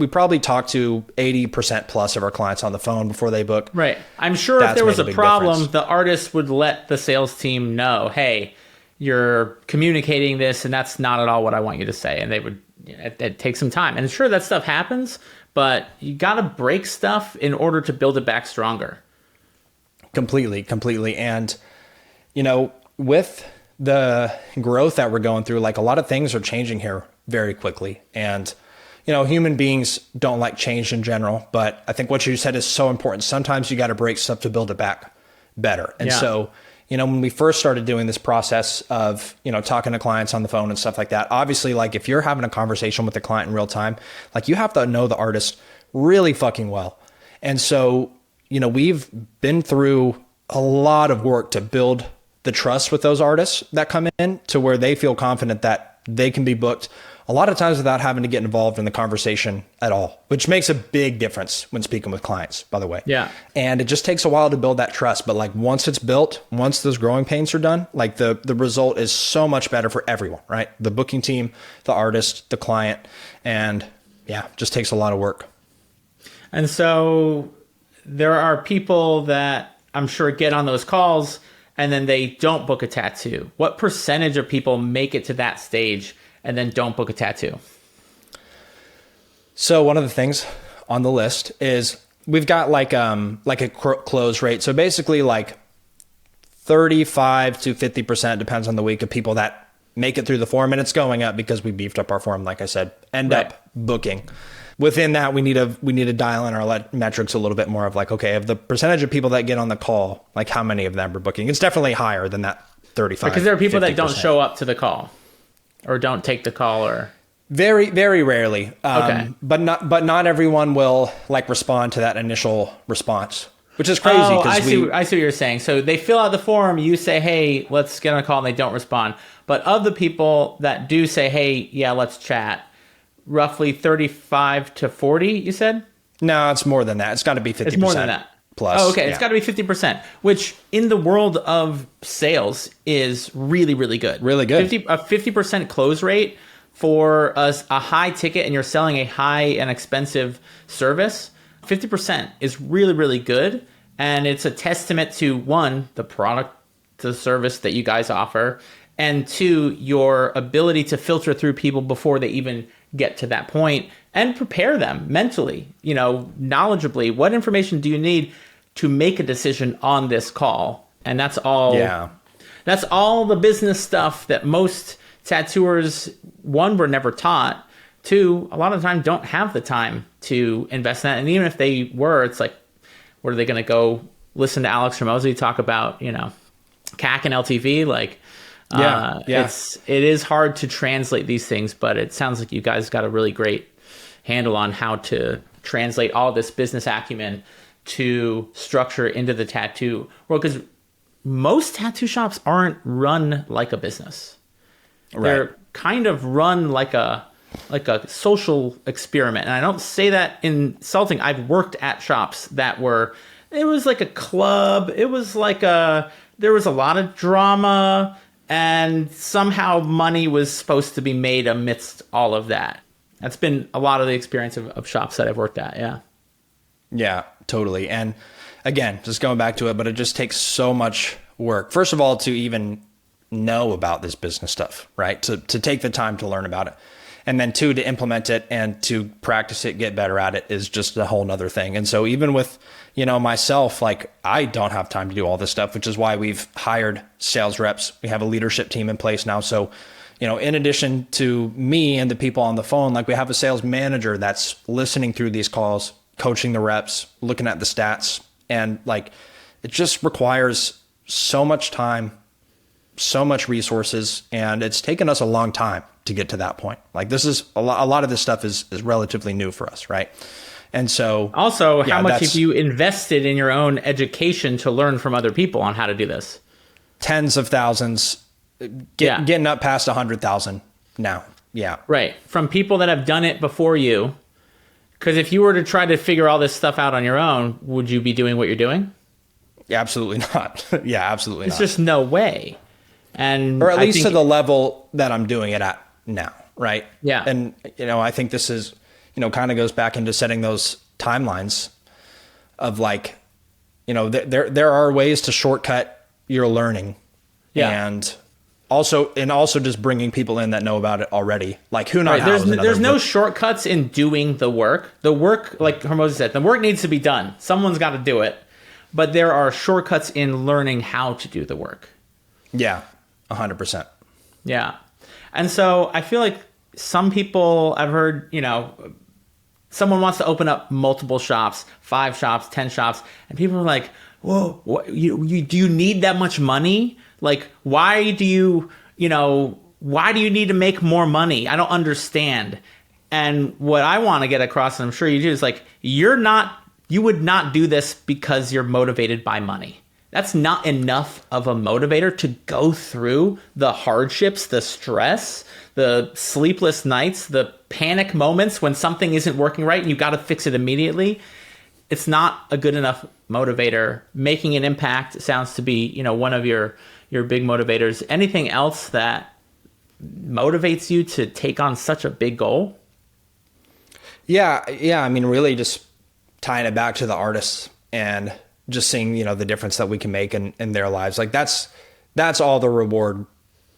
probably talk to 80% plus of our clients on the phone before they book. Right. I'm sure if there was a problem, the artist would let the sales team know, hey, you're communicating this, and that's not at all what I want you to say. And they would, it takes some time. And sure, that stuff happens, but you got to break stuff in order to build it back stronger. Completely. And, with the growth that we're going through, like, a lot of things are changing here very quickly. And, human beings don't like change in general, but I think what you said is so important. Sometimes you got to break stuff to build it back better. And so, when we first started doing this process of, talking to clients on the phone and stuff like that, obviously, like, if you're having a conversation with the client in real time, like, you have to know the artist really fucking well. And so, we've been through a lot of work to build the trust with those artists that come in to where they feel confident that they can be booked a lot of times without having to get involved in the conversation at all, which makes a big difference when speaking with clients, by the way. Yeah. And it just takes a while to build that trust. But like, once it's built, once those growing pains are done, like, the result is so much better for everyone, right? The booking team, the artist, the client, and just takes a lot of work. And so there are people that I'm sure get on those calls and then they don't book a tattoo. What percentage of people make it to that stage and then don't book a tattoo? So one of the things on the list is we've got like a close rate. So basically, like, 35 to 50%, depends on the week, of people that make it through the form, and it's going up because we beefed up our form, like I said, end Right. up booking. Within that, we need to dial in our metrics a little bit more of like, okay, of the percentage of people that get on the call, like how many of them are booking? It's definitely higher than that 35. Because there are people that don't 50%. show up to the call or don't take the call or... Very, very rarely. Okay. But not everyone will like respond to that initial response, which is crazy. Oh, I see what you're saying. So they fill out the form, you say, hey, let's get on a call, and they don't respond. But of the people that do say, hey, yeah, let's chat, roughly 35 to 40, you said? No, it's more than that. It's got to be 50%. It's more than that. Plus. Oh, okay. Yeah. It's got to be 50%, which in the world of sales is really, really good. Really good. A 50% close rate for a high ticket, and you're selling a high and expensive service, 50% is really, really good. And it's a testament to, one, the product, the service that you guys offer, and two, your ability to filter through people before they even get to that point and prepare them mentally, knowledgeably. What information do you need to make a decision on this call? And that's all. Yeah. That's all the business stuff that most tattooers, one, were never taught. Two, a lot of the time don't have the time to invest in that. And even if they were, it's like, what are they going to go listen to Alex Hormozy talk about, CAC and LTV? Like, it is hard to translate these things, but it sounds like you guys got a really great handle on how to translate all this business acumen to structure into the tattoo world. Because most tattoo shops aren't run like a business. Right. They're kind of run like a social experiment. And I don't say that insulting. I've worked at shops that it was like a club. It was like there was a lot of drama, and somehow money was supposed to be made amidst all of that. That's been a lot of the experience of shops that I've worked at. Yeah. Yeah, totally. And again, just going back to it, but it just takes so much work. First of all, to even know about this business stuff, right? To take the time to learn about it. And then two, to implement it and to practice it, get better at it is just a whole nother thing. And so even with, myself, like I don't have time to do all this stuff, which is why we've hired sales reps. We have a leadership team in place now. So, in addition to me and the people on the phone, like we have a sales manager that's listening through these calls, coaching the reps, looking at the stats. And like, it just requires so much time, so much resources, and it's taken us a long time to get to that point. Like this is a lot of this stuff is relatively new for us, right? And so also, how much have you invested in your own education to learn from other people on how to do this? Tens of thousands, getting up past 100,000 now. Yeah. Right. From people that have done it before you. Because if you were to try to figure all this stuff out on your own, would you be doing what you're doing? Yeah, absolutely not. Yeah, absolutely not. It's just no way. And or at least to the level that I'm doing it at now, right? Yeah. And, I think this is, kind of goes back into setting those timelines of like, there are ways to shortcut your learning. Yeah. And also just bringing people in that know about it already. Like who knows? Right. There's no shortcuts in doing the work. The work, like Hormozy said, the work needs to be done. Someone's got to do it. But there are shortcuts in learning how to do the work. Yeah, 100%. Yeah. And so I feel like some people, I've heard, someone wants to open up multiple shops, 5 shops, 10 shops, and people are like, whoa, do you need that much money? Like, why do you need to make more money? I don't understand. And what I want to get across, and I'm sure you do, is like, you would not do this because you're motivated by money. That's not enough of a motivator to go through the hardships, the stress, the sleepless nights, the panic moments when something isn't working right and you got to fix it immediately. It's not a good enough motivator. Making an impact sounds to be, one of your big motivators. Anything else that motivates you to take on such a big goal? Yeah. I mean, really just tying it back to the artists and just seeing, the difference that we can make in their lives. Like that's all the reward,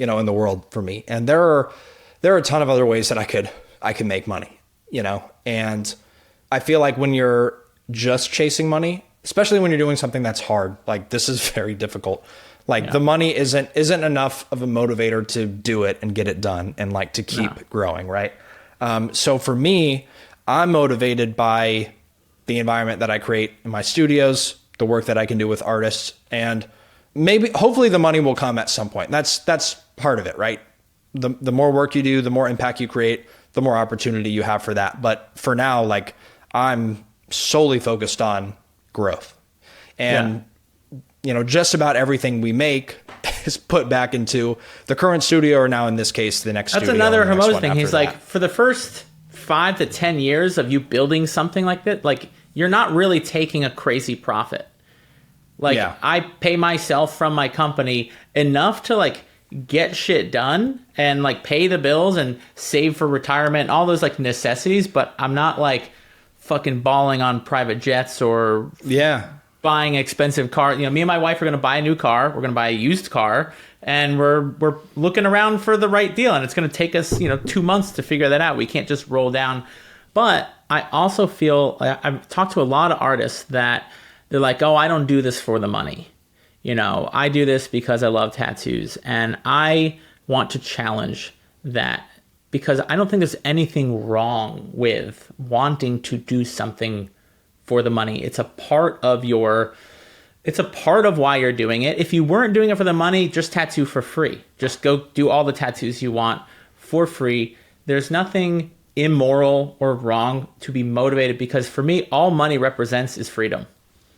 in the world for me. And there are a ton of other ways that I could make money, and I feel like when you're just chasing money, especially when you're doing something that's hard, like this is very difficult. Like the money isn't enough of a motivator to do it and get it done and like to keep growing, right? So for me, I'm motivated by the environment that I create in my studios, the work that I can do with artists, and hopefully the money will come at some point. That's part of it, right? The more work you do, the more impact you create, the more opportunity you have for that. But for now, like I'm solely focused on growth. And just about everything we make is put back into the current studio, or now in this case, the next studio. That's another Hermosa thing. He's like, for the first 5 to 10 years of you building something like that, like you're not really taking a crazy profit. Like I pay myself from my company enough to like get shit done and like pay the bills and save for retirement, all those like necessities, but I'm not like fucking balling on private jets or buying expensive car. Me and my wife are going to buy a new car. We're going to buy a used car, and we're looking around for the right deal. And it's going to take us, 2 months to figure that out. We can't just roll down. But I also feel I've talked to a lot of artists that they're like, oh, I don't do this for the money. I do this because I love tattoos. And I want to challenge that, because I don't think there's anything wrong with wanting to do something for the money. It's a part of why you're doing it. If you weren't doing it for the money, just tattoo for free. Just go do all the tattoos you want for free. There's nothing immoral or wrong to be motivated, because for me, all money represents is freedom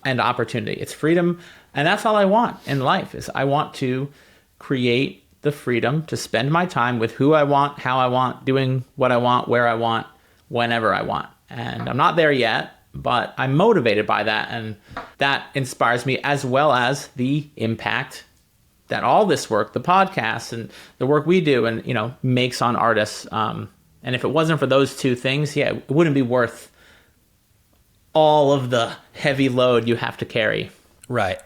and opportunity. It's freedom. And that's all I want in life, is I want to create the freedom to spend my time with who I want, how I want, doing what I want, where I want, whenever I want. And I'm not there yet, but I'm motivated by that, and that inspires me, as well as the impact that all this work, the podcast and the work we do, and makes on artists. And if it wasn't for those two things, it wouldn't be worth all of the heavy load you have to carry. Right.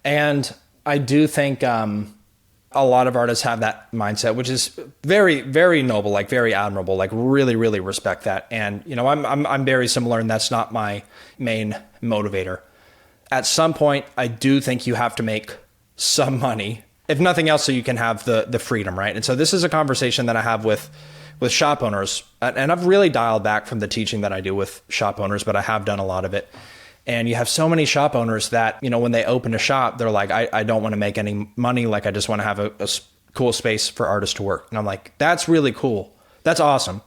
And I do think a lot of artists have that mindset, which is very, very noble, like very admirable, like really, really respect that. And, I'm very similar, and that's not my main motivator. At some point, I do think you have to make some money, if nothing else, so you can have the freedom, right? And so this is a conversation that I have with shop owners, and I've really dialed back from the teaching that I do with shop owners, but I have done a lot of it. And you have so many shop owners that, when they open a shop, they're like, I don't want to make any money. Like, I just want to have a cool space for artists to work. And I'm like, that's really cool. That's awesome.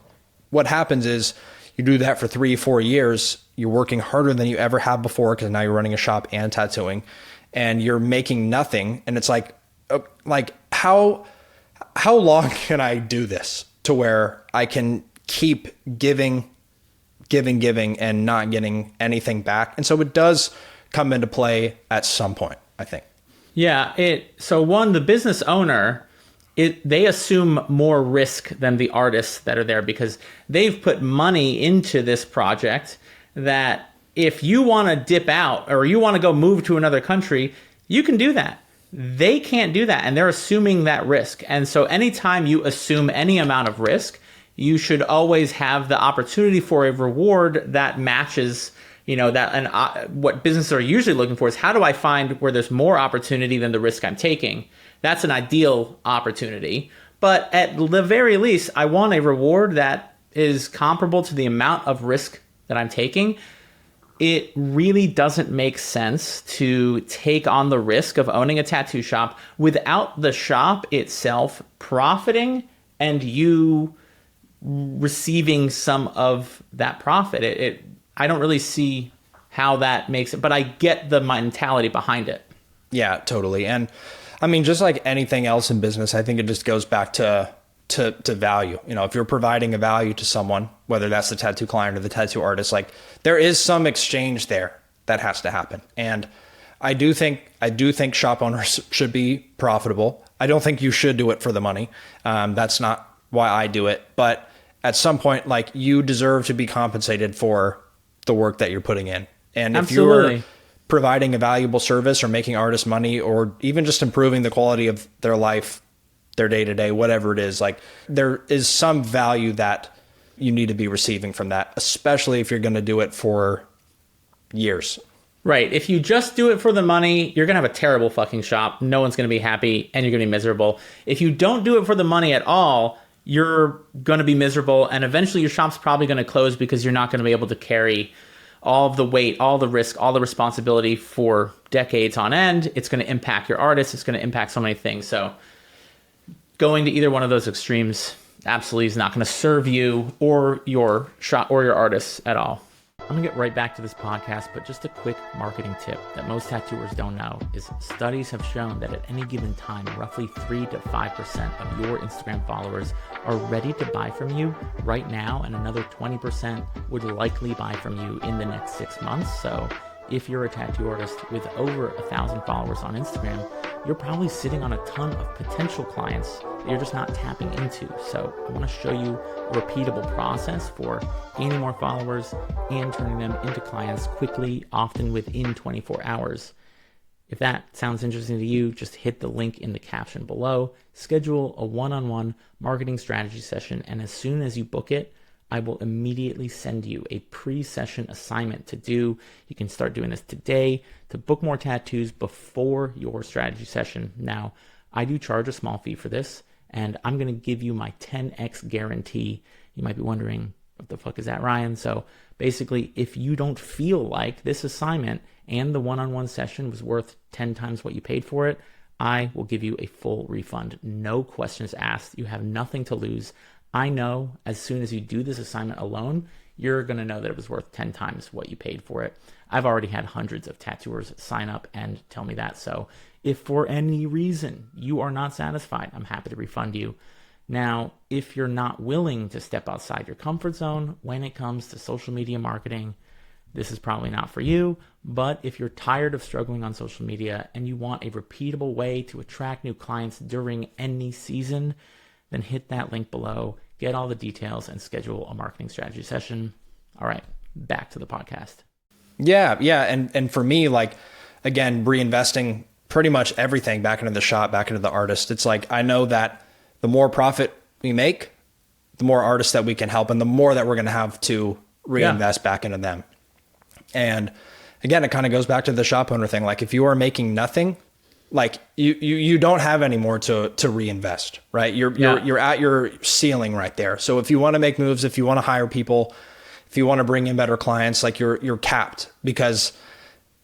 What happens is you do that for 3-4 years. You're working harder than you ever have before, because now you're running a shop and tattooing, and you're making nothing. And it's like how long can I do this to where I can keep giving and not getting anything back? And so it does come into play at some point, I think. Yeah. The business owner, they assume more risk than the artists that are there, because they've put money into this project that if you want to dip out or you want to go move to another country, you can do that. They can't do that, and they're assuming that risk. And so anytime you assume any amount of risk, you should always have the opportunity for a reward that matches, that. And what businesses are usually looking for is, how do I find where there's more opportunity than the risk I'm taking? That's an ideal opportunity. But at the very least, I want a reward that is comparable to the amount of risk that I'm taking. It really doesn't make sense to take on the risk of owning a tattoo shop without the shop itself profiting and you receiving some of that profit. I don't really see how that makes it, but I get the mentality behind it. Yeah, totally. And I mean, just like anything else in business, I think it just goes back to value. If you're providing a value to someone, whether that's the tattoo client or the tattoo artist, like there is some exchange there that has to happen. And I do think shop owners should be profitable. I don't think you should do it for the money. That's not why I do it. But at some point, like, you deserve to be compensated for the work that you're putting in. And Absolutely. If you're providing a valuable service or making artists money, or even just improving the quality of their life, their day-to-day, whatever it is, like, there is some value that you need to be receiving from that, especially if you're going to do it for years. Right. If you just do it for the money, you're going to have a terrible fucking shop. No one's going to be happy and you're going to be miserable. If you don't do it for the money at all, you're going to be miserable, and eventually your shop's probably going to close because you're not going to be able to carry all of the weight, all the risk, all the responsibility for decades on end. It's going to impact your artists. It's going to impact so many things. So going to either one of those extremes absolutely is not going to serve you or your shop or your artists at all. I'm going to get right back to this podcast, but just a quick marketing tip that most tattooers don't know is studies have shown that at any given time, roughly 3 to 5% of your Instagram followers are ready to buy from you right now, and another 20% would likely buy from you in the next 6 months. So if you're a tattoo artist with over 1,000 followers on Instagram, you're probably sitting on a ton of potential clients that you're just not tapping into. So I want to show you a repeatable process for gaining more followers and turning them into clients quickly, often within 24 hours. If that sounds interesting to you, just hit the link in the caption below, schedule a one-on-one marketing strategy session, and as soon as you book it, I will immediately send you a pre-session assignment to do. You can start doing this today to book more tattoos before your strategy session. Now, I do charge a small fee for this, and I'm going to give you my 10x guarantee. You might be wondering, what the fuck is that, Ryan? So basically, if you don't feel like this assignment and the one-on-one session was worth 10 times what you paid for it, I will give you a full refund. No questions asked. You have nothing to lose. I know as soon as you do this assignment alone, you're going to know that it was worth 10 times what you paid for it. I've already had hundreds of tattooers sign up and tell me that. So if for any reason you are not satisfied, I'm happy to refund you. Now, if you're not willing to step outside your comfort zone when it comes to social media marketing, this is probably not for you. But if you're tired of struggling on social media and you want a repeatable way to attract new clients during any season, then hit that link below, get all the details, and schedule a marketing strategy session. All right, back to the podcast. Yeah. And for me, like, again, reinvesting pretty much everything back into the shop, back into the artist. It's like, I know that the more profit we make, the more artists that we can help, and the more that we're going to have to reinvest back into them. And again, it kind of goes back to the shop owner thing. Like, if you are making nothing, like you don't have any more to reinvest, right? You're at your ceiling right there. So if you want to make moves, if you want to hire people, if you want to bring in better clients, like you're capped, because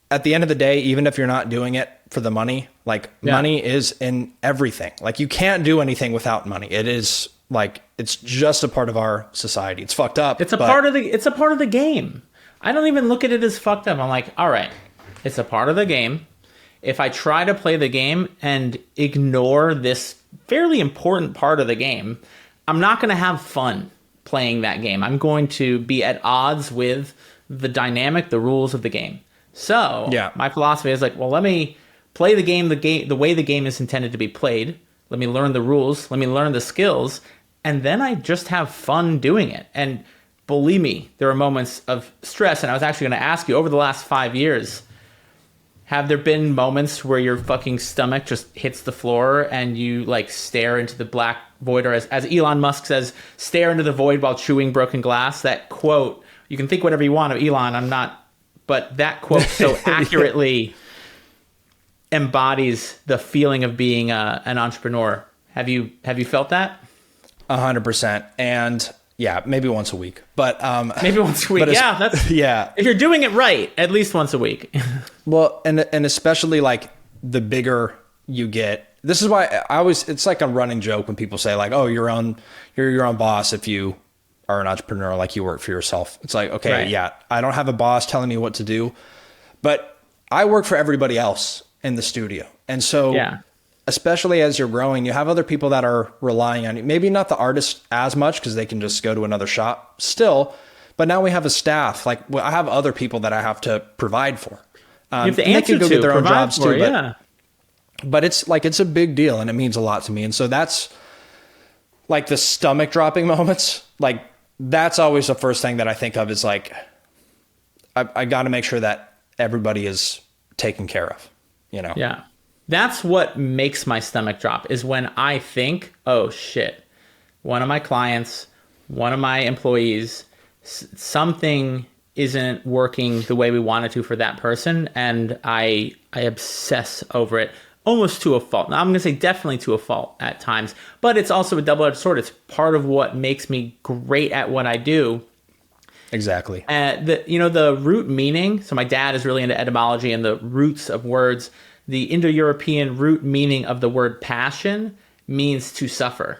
at the end of the day, even if you're not doing it for the money, like money is in everything. Like, you can't do anything without money. It is like, it's just a part of our society. It's fucked up. It's a part of the game. I don't even look at it as fucked up. I'm like, all right, it's a part of the game. If I try to play the game and ignore this fairly important part of the game, I'm not going to have fun playing that game. I'm going to be at odds with the dynamic, the rules of the game. So my philosophy is like, well, let me play the game the way the game is intended to be played. Let me learn the rules. Let me learn the skills. And then I just have fun doing it. And believe me, there are moments of stress. And I was actually going to ask you, over the last 5 years, have there been moments where your fucking stomach just hits the floor and you like stare into the black void, or as Elon Musk says, stare into the void while chewing broken glass? That quote, you can think whatever you want of Elon, I'm not, but that quote so accurately embodies the feeling of being an entrepreneur. Have you felt that? 100%. And yeah, maybe once a week, but maybe once a week. Yeah, that's if you're doing it right, at least once a week. Well, and especially like the bigger you get. This is why it's like a running joke when people say like, "Oh, you're your own boss if you are an entrepreneur, like you work for yourself." It's like, okay, right. Yeah, I don't have a boss telling me what to do, but I work for everybody else in the studio, and so especially as you're growing, you have other people that are relying on you. Maybe not the artist as much because they can just go to another shop still, but now we have a staff. Like, I have other people that I have to provide for. You have to answer they can go to, get their own jobs for, too. But it's like, it's a big deal and it means a lot to me. And so that's like the stomach dropping moments. Like, that's always the first thing that I think of is like, I got to make sure that everybody is taken care of, you know? Yeah. That's what makes my stomach drop, is when I think, oh shit, one of my clients, one of my employees, something isn't working the way we want it to for that person, and I obsess over it almost to a fault. Now, I'm going to say definitely to a fault at times, but it's also a double-edged sword. It's part of what makes me great at what I do. Exactly. The root meaning. So my dad is really into etymology and the roots of words. The Indo-European root meaning of the word passion means to suffer.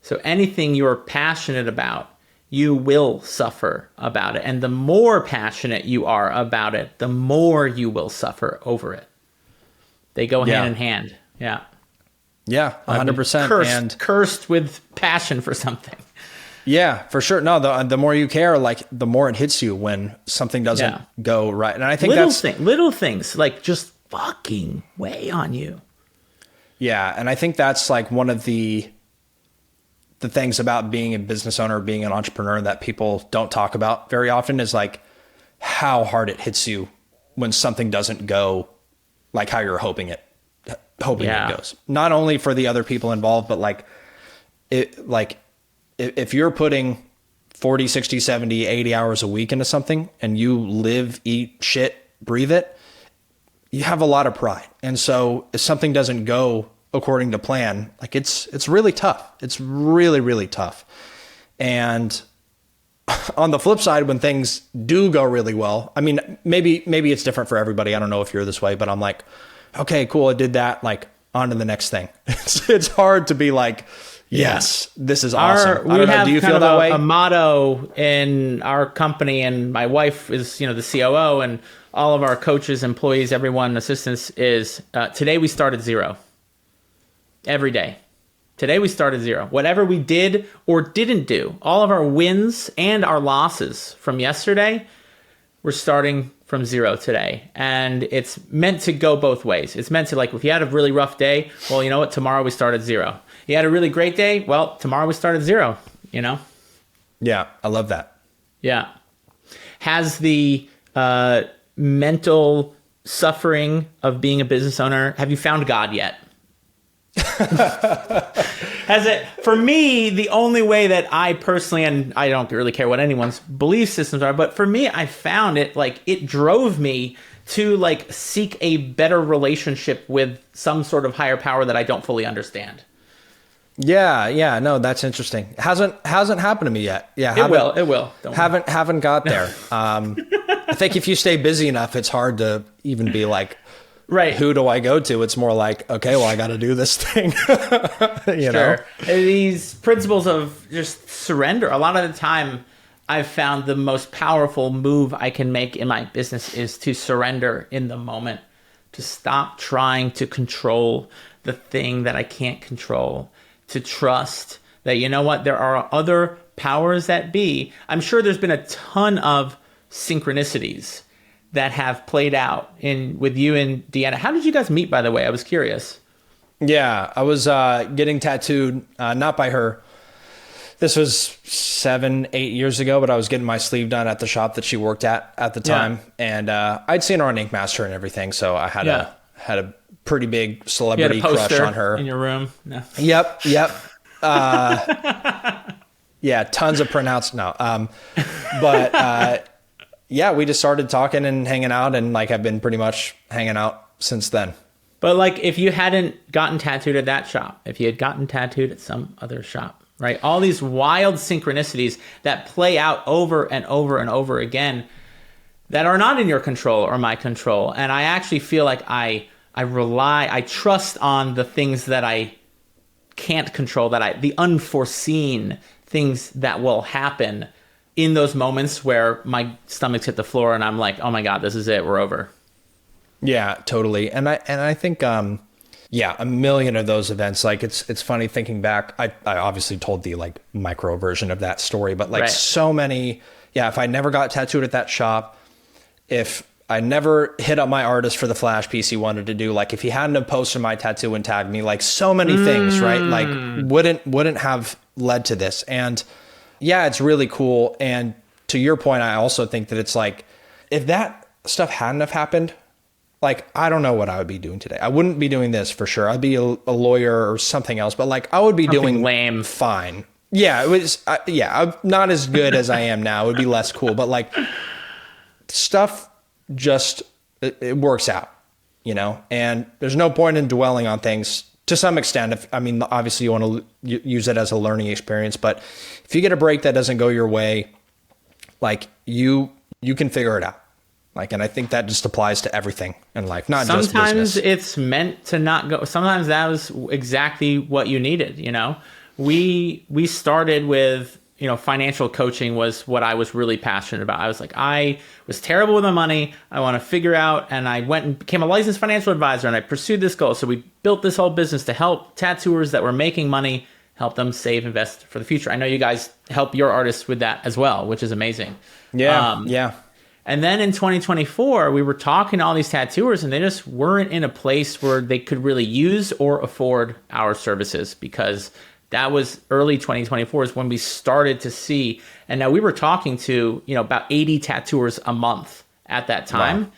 So anything you're passionate about, you will suffer about it. And the more passionate you are about it, the more you will suffer over it. They go hand in hand. Yeah. Yeah, 100%. Cursed with passion for something. Yeah, for sure. No, the more you care, like the more it hits you when something doesn't go right. And I think little things like just fucking weigh on you. Yeah, and I think that's like one of the things about being a business owner, being an entrepreneur that people don't talk about very often is like how hard it hits you when something doesn't go like how you're hoping it goes. Not only for the other people involved, but if you're putting 40, 60, 70, 80 hours a week into something and you live, eat, shit, breathe it, you have a lot of pride. And so if something doesn't go according to plan, like it's really tough. It's really, really tough. And on the flip side, when things do go really well, I mean, maybe it's different for everybody. I don't know if you're this way, but I'm like, okay, cool. I did that. Like on to the next thing. It's hard to be like, yes, this is awesome. I don't know. Do you feel that way? A motto in our company, and my wife is, the COO, and all of our coaches, employees, everyone, assistants is today we start at zero. Every day. Today we start at zero. Whatever we did or didn't do, all of our wins and our losses from yesterday, we're starting from zero today. And it's meant to go both ways. It's meant to, like, if you had a really rough day, well, you know what? Tomorrow we start at zero. You had a really great day, well, tomorrow we start at zero, Yeah, I love that. Yeah. Has the mental suffering of being a business owner, have you found God yet? Has it? For me, the only way that I personally, and I don't really care what anyone's belief systems are, but for me, I found it, like, it drove me to, like, seek a better relationship with some sort of higher power that I don't fully understand. Yeah, no, that's interesting. Hasn't happened to me yet. Yeah, it will. Haven't got there. I think if you stay busy enough, it's hard to even be like, right, who do I go to? It's more like, okay, well, I got to do this thing. you know? These principles of just surrender. A lot of the time, I've found the most powerful move I can make in my business is to surrender in the moment, to stop trying to control the thing that I can't control, to trust that, you know what, there are other powers that be. I'm sure there's been a ton of synchronicities that have played out with you and Deanna. How did you guys meet, by the way? I was curious. Yeah, I was getting tattooed, not by her. This was 7-8 years ago, but I was getting my sleeve done at the shop that she worked at the time. Yeah. And I'd seen her on Ink Master and everything, so I had a pretty big celebrity crush on her. In your room? No. Yep. Yeah, tons of printouts. No. Yeah, we just started talking and hanging out, and like I've been pretty much hanging out since then. But like, if you hadn't gotten tattooed at that shop, if you had gotten tattooed at some other shop, right? All these wild synchronicities that play out over and over and over again that are not in your control or my control. And I actually feel like I trust on the things that I can't control, the unforeseen things that will happen in those moments where my stomach's hit the floor and I'm like, oh my God, this is it. We're over. Yeah, totally. And I think, a million of those events, like it's funny thinking back. I obviously told the like micro version of that story, but like so many, if I never got tattooed at that shop, if I never hit up my artist for the flash piece he wanted to do, like if he hadn't have posted my tattoo and tagged me, like so many things, right? Like wouldn't have led to this. And yeah, it's really cool. And to your point, I also think that it's like, if that stuff hadn't have happened, like, I don't know what I would be doing today. I wouldn't be doing this for sure. I'd be a lawyer or something else, but like I would be doing lame, fine. Yeah, it was. I'm not as good as I am now. It would be less cool, but like stuff just it works out, you know. And there's no point in dwelling on things to some extent. Obviously, you want to use it as a learning experience, but if you get a break that doesn't go your way, like you can figure it out. Like, and I think that just applies to everything in life, not just business. Sometimes it's meant to not go. Sometimes that was exactly what you needed. You know, we started with, you know, financial coaching was what I was really passionate about. I was like, I was terrible with my money. I want to figure out, and I went and became a licensed financial advisor, and I pursued this goal. So we built this whole business to help tattooers that were making money, help them save, invest for the future. I know you guys help your artists with that as well, which is amazing. Yeah. Yeah. And then in 2024, we were talking to all these tattooers, and they just weren't in a place where they could really use or afford our services, because that was early 2024 is when we started to see. And now we were talking to, you know, about 80 tattooers a month at that time. Wow.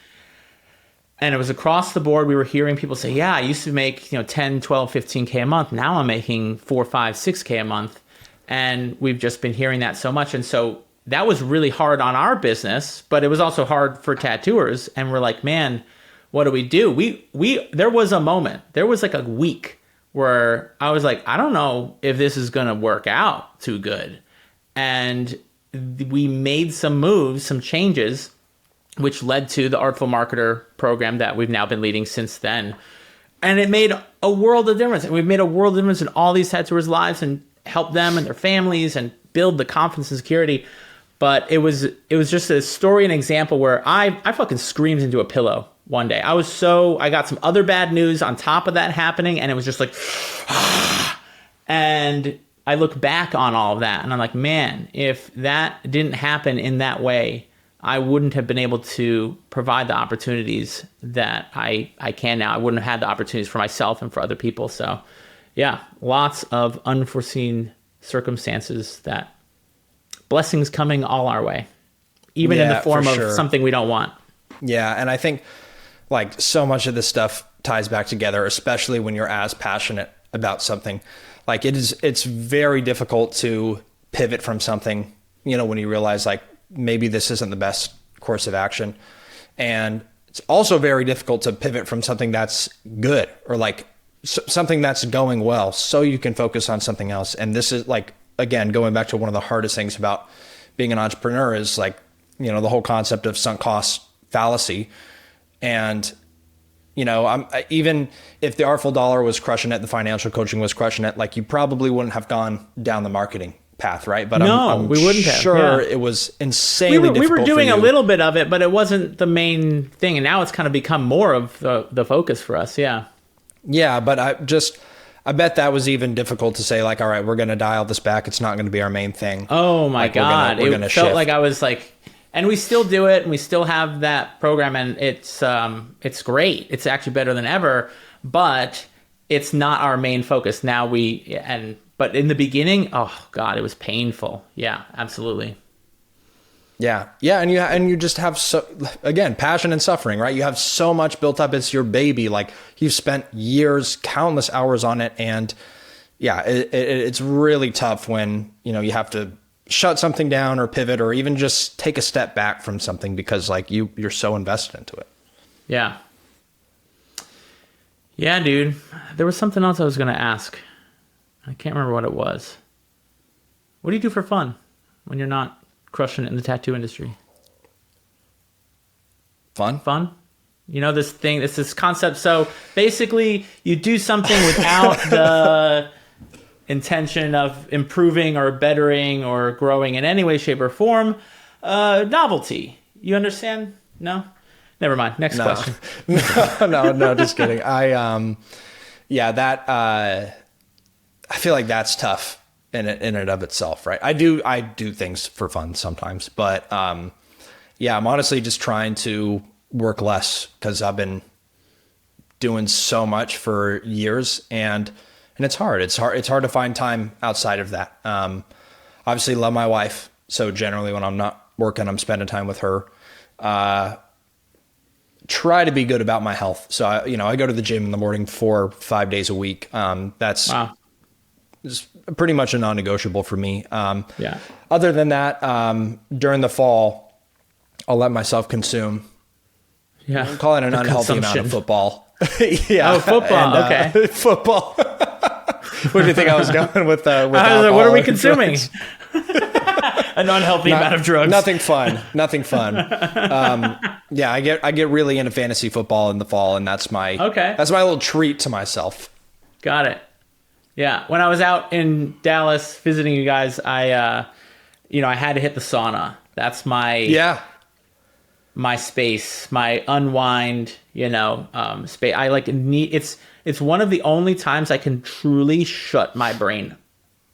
And it was across the board. We were hearing people say, yeah, I used to make, you know, 10, 12, 15K a month. Now I'm making 4, 5, 6K a month. And we've just been hearing that so much. And so that was really hard on our business, but it was also hard for tattooers. And we're like, man, what do? There was a moment, there was like a week where I was like, I don't know if this is going to work out too good. And we made some moves, some changes, which led to the Artful Marketer program that we've now been leading since then. And it made a world of difference. And we've made a world of difference in all these tattooers' lives and helped them and their families and build the confidence and security. But it was just a story, an example where I fucking screamed into a pillow one day. I got some other bad news on top of that happening, and it was just like, and I look back on all of that, and I'm like, man, if that didn't happen in that way, I wouldn't have been able to provide the opportunities that I can now. I wouldn't have had the opportunities for myself and for other people. So, yeah, lots of unforeseen circumstances, that blessings coming all our way, even in the form of something we don't want. Yeah. And I think like so much of this stuff ties back together, especially when you're as passionate about something. Like it's very difficult to pivot from something, you know, when you realize like maybe this isn't the best course of action. And it's also very difficult to pivot from something that's good or like something that's going well, so you can focus on something else. And this is like, again, going back to one of the hardest things about being an entrepreneur is like, you know, the whole concept of sunk cost fallacy. And, you know, even if the Artful Dollar was crushing it, the financial coaching was crushing it, like you probably wouldn't have gone down the marketing path, right? But I'm we wouldn't sure have. Yeah. It was insanely difficult. We were doing a little bit of it, but it wasn't the main thing. And now it's kind of become more of the focus for us. Yeah. Yeah. But I bet that was even difficult to say like, all right, we're going to dial this back. It's not going to be our main thing. Oh my God. We're gonna it felt shift. like I was like, and we still do it, and we still have that program, and it's great. It's actually better than ever, but it's not our main focus. Now but in the beginning, oh God, it was painful. Yeah, absolutely. Yeah. Yeah. And you just have again, passion and suffering, right? You have so much built up. It's your baby. Like you've spent years, countless hours on it. And yeah, it's really tough when, you know, you have to shut something down or pivot or even just take a step back from something because like you're so invested into it. Yeah. Yeah, dude. There was something else I was going to ask. I can't remember what it was. What do you do for fun when you're not crushing it in the tattoo industry? Fun? You know, it's this concept. So basically you do something without the intention of improving or bettering or growing in any way, shape, or form. Novelty. You understand? No? Never mind. Next question. No, just kidding. I feel like that's tough in and of itself, right? I do things for fun sometimes, but I'm honestly just trying to work less because I've been doing so much for years, and it's hard. It's hard to find time outside of that. Obviously, love my wife, so generally when I'm not working, I'm spending time with her. Try to be good about my health. So I go to the gym in the morning 4 or 5 days a week. That's wow. is pretty much a non-negotiable for me. Yeah. Other than that, during the fall, I'll let myself consume. Yeah. I'll call it an unhealthy amount of football. Yeah. Oh, football. Okay. Football. Where do you think I was going with I was like, what are we consuming? An unhealthy amount of drugs. Nothing fun. Yeah, I get really into fantasy football in the fall, and that's my little treat to myself. Got it. Yeah. When I was out in Dallas visiting you guys, I had to hit the sauna. That's my my space, my unwind, space. I need it's one of the only times I can truly shut my brain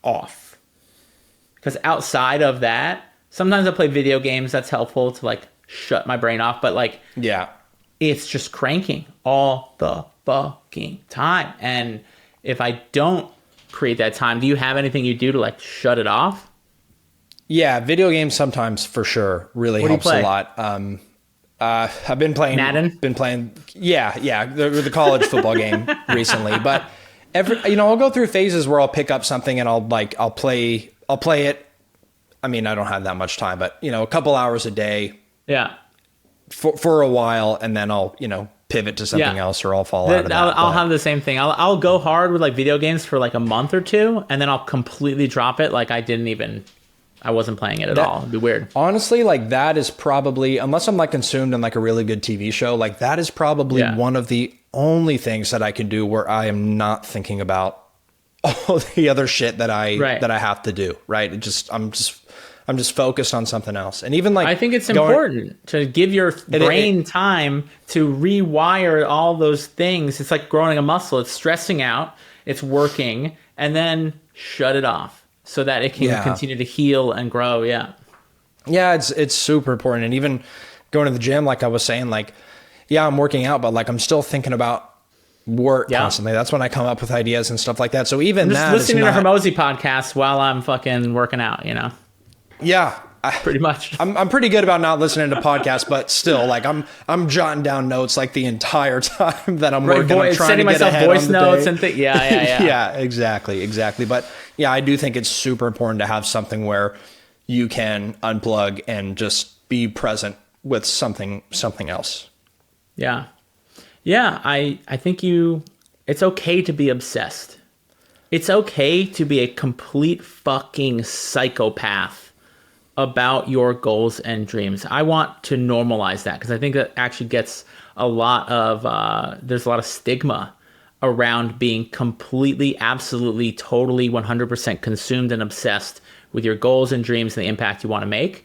off. Because outside of that, sometimes I play video games. That's helpful to shut my brain off. But it's just cranking all the fucking time. And if I don't create that time, do you have anything you do to shut it off? Yeah, video games sometimes for sure really helps a lot. I've been playing Madden. The college football game recently. But I'll go through phases where I'll pick up something and I'll play it. I mean, I don't have that much time, but a couple hours a day. Yeah. For a while, and then I'll pivot to something else, or I'll fall out of that. I'll have the same thing. I'll go hard with video games for a month or two, and then I'll completely drop it. I wasn't playing it at all. It'd be weird. Honestly, that is probably, unless I'm consumed in a really good TV show, that is probably one of the only things that I can do where I am not thinking about all the other shit that I have to do. Right? I'm just focused on something else. And even I think it's important to give your brain time to rewire all those things. It's like growing a muscle. It's stressing out, it's working, and then shut it off so that it can continue to heal and grow. Yeah. Yeah, it's super important. And even going to the gym, like I was saying, I'm working out, but I'm still thinking about work constantly. That's when I come up with ideas and stuff like that. So even just listening to Hermosi podcasts while I'm fucking working out, Yeah, pretty much. I'm pretty good about not listening to podcasts, but still, I'm jotting down notes the entire time that I'm working. I'm trying sending to get myself ahead voice on the notes day. and things. Yeah. Yeah, exactly. But yeah, I do think it's super important to have something where you can unplug and just be present with something else. Yeah. I think it's okay to be obsessed. It's okay to be a complete fucking psychopath about your goals and dreams. I want to normalize that because I think that actually gets there's a lot of stigma around being completely, absolutely, totally, 100% consumed and obsessed with your goals and dreams and the impact you want to make.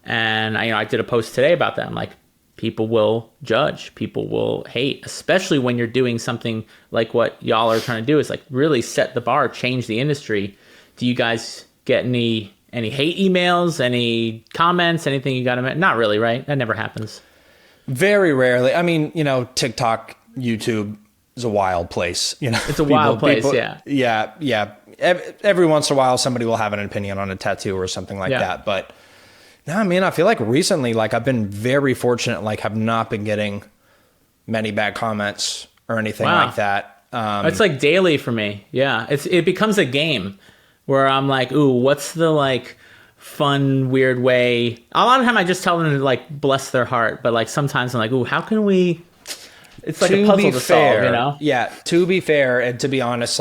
And I did a post today about that. I'm like, people will judge, people will hate, especially when you're doing something like what y'all are trying to do is really set the bar, change the industry. Do you guys get any hate emails, any comments, anything you got to? Not really, right? That never happens. Very rarely. I mean, TikTok, YouTube is a wild place. It's a wild place. Yeah. Every once in a while, somebody will have an opinion on a tattoo or something like that. But no, I mean, I feel recently, I've been very fortunate. Have not been getting many bad comments or anything like that. It's daily for me. Yeah, it becomes a game where I'm ooh, what's the fun, weird way? A lot of time I just tell them to bless their heart, but sometimes I'm ooh, how can we? It's a puzzle to solve, Yeah, to be fair and to be honest,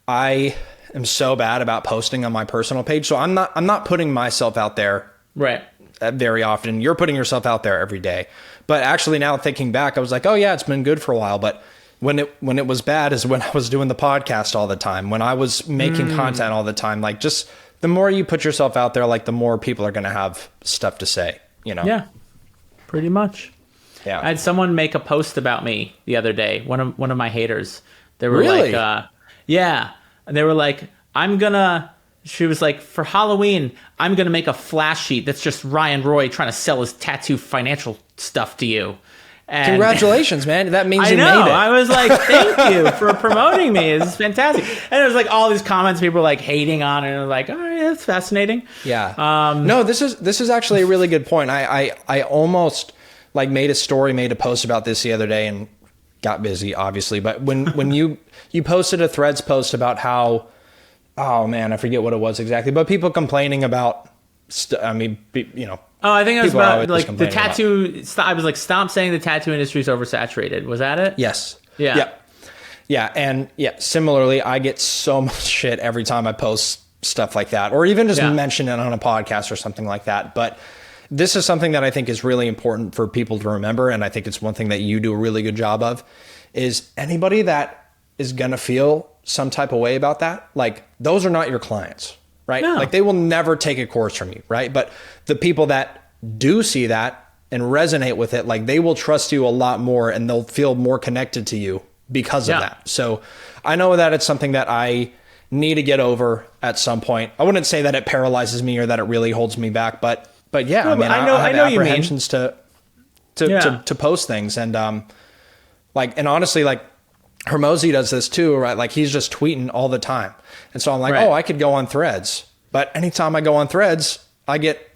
I am so bad about posting on my personal page, so I'm not putting myself out there. Right. Very often. You're putting yourself out there every day. But actually now thinking back, I was oh yeah, it's been good for a while. But when it was bad is when I was doing the podcast all the time, when I was making content all the time. Just the more you put yourself out there, the more people are going to have stuff to say, Yeah, pretty much. Yeah. I had someone make a post about me the other day. One of my haters. They were really? yeah. And they were she was for Halloween, I'm going to make a flash sheet that's just Ryan Roi trying to sell his tattoo financial stuff to you. And congratulations, man. That means you made it. I was thank you for promoting me. This is fantastic. And it was all these comments, people were hating on it. And I was all right, that's fascinating. Yeah. No, this is actually a really good point. I almost made a post about this the other day and got busy, obviously. But when you posted a Threads post about how oh man, I forget what it was exactly, but people complaining about, Oh, I think it was people are about always like the complaining tattoo. I was like, stop saying the tattoo industry is oversaturated. Was that it? Yes. Yeah. Yeah. Yeah. And yeah, similarly, I get so much shit every time I post stuff like that, or even just mention it on a podcast or something like that. But this is something that I think is really important for people to remember. And I think it's one thing that you do a really good job of, is anybody that is going to feel some type of way about that, like those are not your clients, right? No. Like they will never take a course from you, right? But the people that do see that and resonate with it, like they will trust you a lot more and they'll feel more connected to you because of that. So I know that it's something that I need to get over at some point. I wouldn't say that it paralyzes me or that it really holds me back, but yeah, no, I mean, I have apprehensions to post things. And and honestly, like Hermosi does this too, right? Like he's just tweeting all the time. And so I'm like, oh, I could go on Threads. But anytime I go on Threads, I get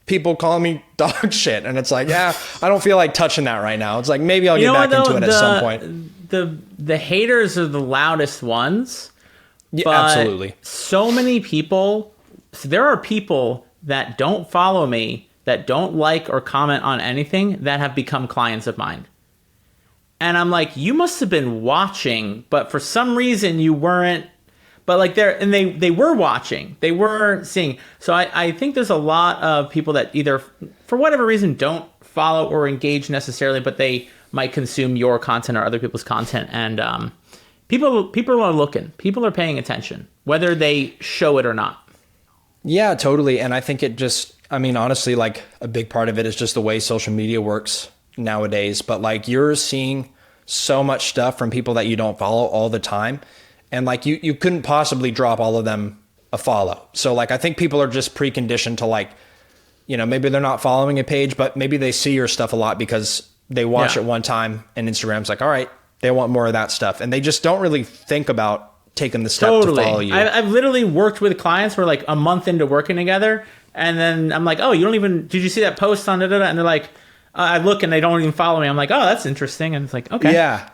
people calling me dog shit. And it's like, yeah, I don't feel like touching that right now. It's like, maybe I'll get back into it at some point. The haters are the loudest ones. Yeah, but absolutely. So many people, there are people that don't follow me, that don't like or comment on anything, that have become clients of mine. And I'm like, you must have been watching, but for some reason you weren't. But like they were watching, they were seeing. So I think there's a lot of people that either for whatever reason don't follow or engage necessarily, but they might consume your content or other people's content. And people are looking, people are paying attention, whether they show it or not. Yeah, totally. And I think it just, I mean, honestly, like a big part of it is just the way social media works nowadays. But like you're seeing so much stuff from people that you don't follow all the time. And like you couldn't possibly drop all of them a follow. So like I think people are just preconditioned to like, maybe they're not following a page, but maybe they see your stuff a lot because they watch it one time and Instagram's like, all right, they want more of that stuff. And they just don't really think about taking the step to follow you. I've literally worked with clients who are like a month into working together. And then I'm like, oh, did you see that post on da-da-da? And they're like, I look and they don't even follow me. I'm like, oh, that's interesting. And it's like, okay. Yeah.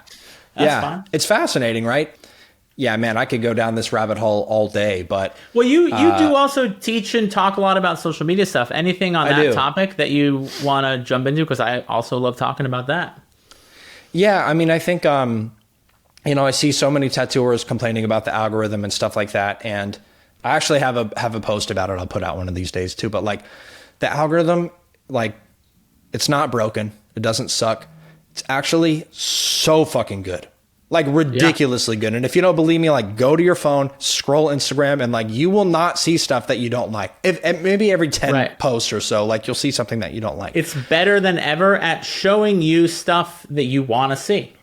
That's fine. It's fascinating, right? Yeah, man, I could go down this rabbit hole all day, but... Well, you do also teach and talk a lot about social media stuff. Anything on that topic that you want to jump into? Because I also love talking about that. Yeah, I mean, I think, I see so many tattooers complaining about the algorithm and stuff like that. And I actually have a post about it I'll put out one of these days too. But like the algorithm, like it's not broken. It doesn't suck. It's actually so fucking good. Like ridiculously good. And if you don't believe me, like go to your phone, scroll Instagram, and like you will not see stuff that you don't like. Maybe every 10 posts or so, like you'll see something that you don't like. It's better than ever at showing you stuff that you want to see.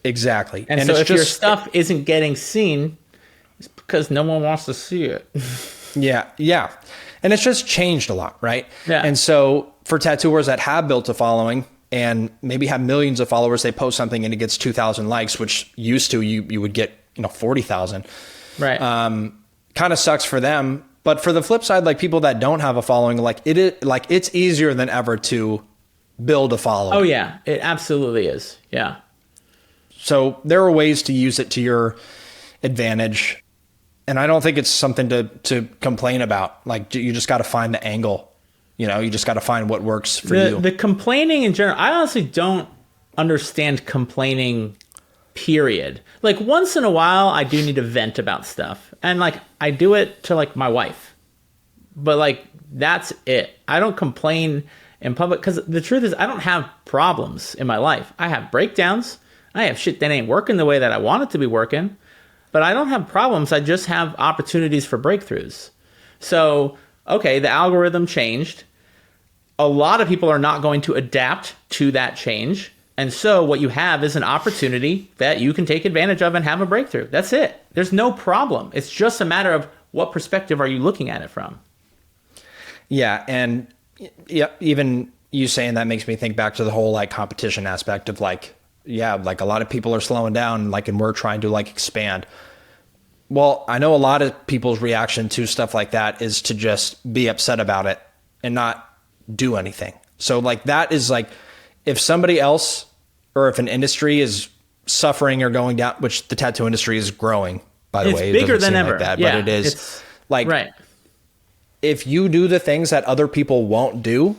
Exactly. And so if your stuff isn't getting seen, it's because no one wants to see it. Yeah. And it's just changed a lot, right? Yeah. And so for tattooers that have built a following and maybe have millions of followers, they post something and it gets 2,000 likes, which used to you would get 40,000. Right. Kind of sucks for them. But for the flip side, like people that don't have a following, it's easier than ever to build a following. Oh yeah, it absolutely is. Yeah. So there are ways to use it to your advantage. And I don't think it's something to complain about. Like you just got to find the angle. You just got to find what works for you. The complaining in general, I honestly don't understand complaining, period. Like once in a while, I do need to vent about stuff. And like I do it to like my wife. But like that's it. I don't complain in public because the truth is I don't have problems in my life. I have breakdowns. I have shit that ain't working the way that I want it to be working. But I don't have problems. I just have opportunities for breakthroughs. So, okay, the algorithm changed. A lot of people are not going to adapt to that change. And so what you have is an opportunity that you can take advantage of and have a breakthrough. That's it. There's no problem. It's just a matter of what perspective are you looking at it from? Yeah. And even you saying that makes me think back to the whole like competition aspect of like, like a lot of people are slowing down, like, and we're trying to like expand. Well, I know a lot of people's reaction to stuff like that is to just be upset about it and not do anything. So like that is like, if somebody else or if an industry is suffering or going down, which the tattoo industry is growing by the it's way. It bigger doesn't than seem ever. like that, Yeah, but it is like, right. if you do the things that other people won't do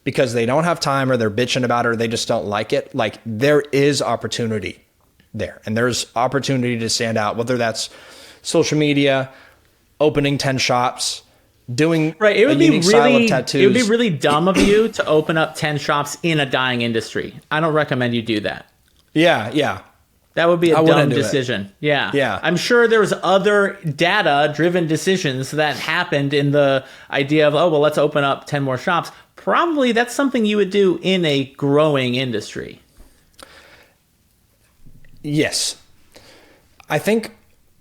because they don't have time or they're bitching about it or they just don't like it, like there is opportunity there. And there's opportunity to stand out, whether that's social media, opening 10 shops, doing right. It would a be unique style of really, tattoos. it would be really dumb of you to open up 10 shops in a dying industry. I don't recommend you do that. Yeah. That would be a I dumb wouldn't do it. decision. Yeah. Yeah. I'm sure there was other data-driven decisions that happened in the idea of, oh, well, let's open up 10 more shops. Probably that's something you would do in a growing industry. Yes. I think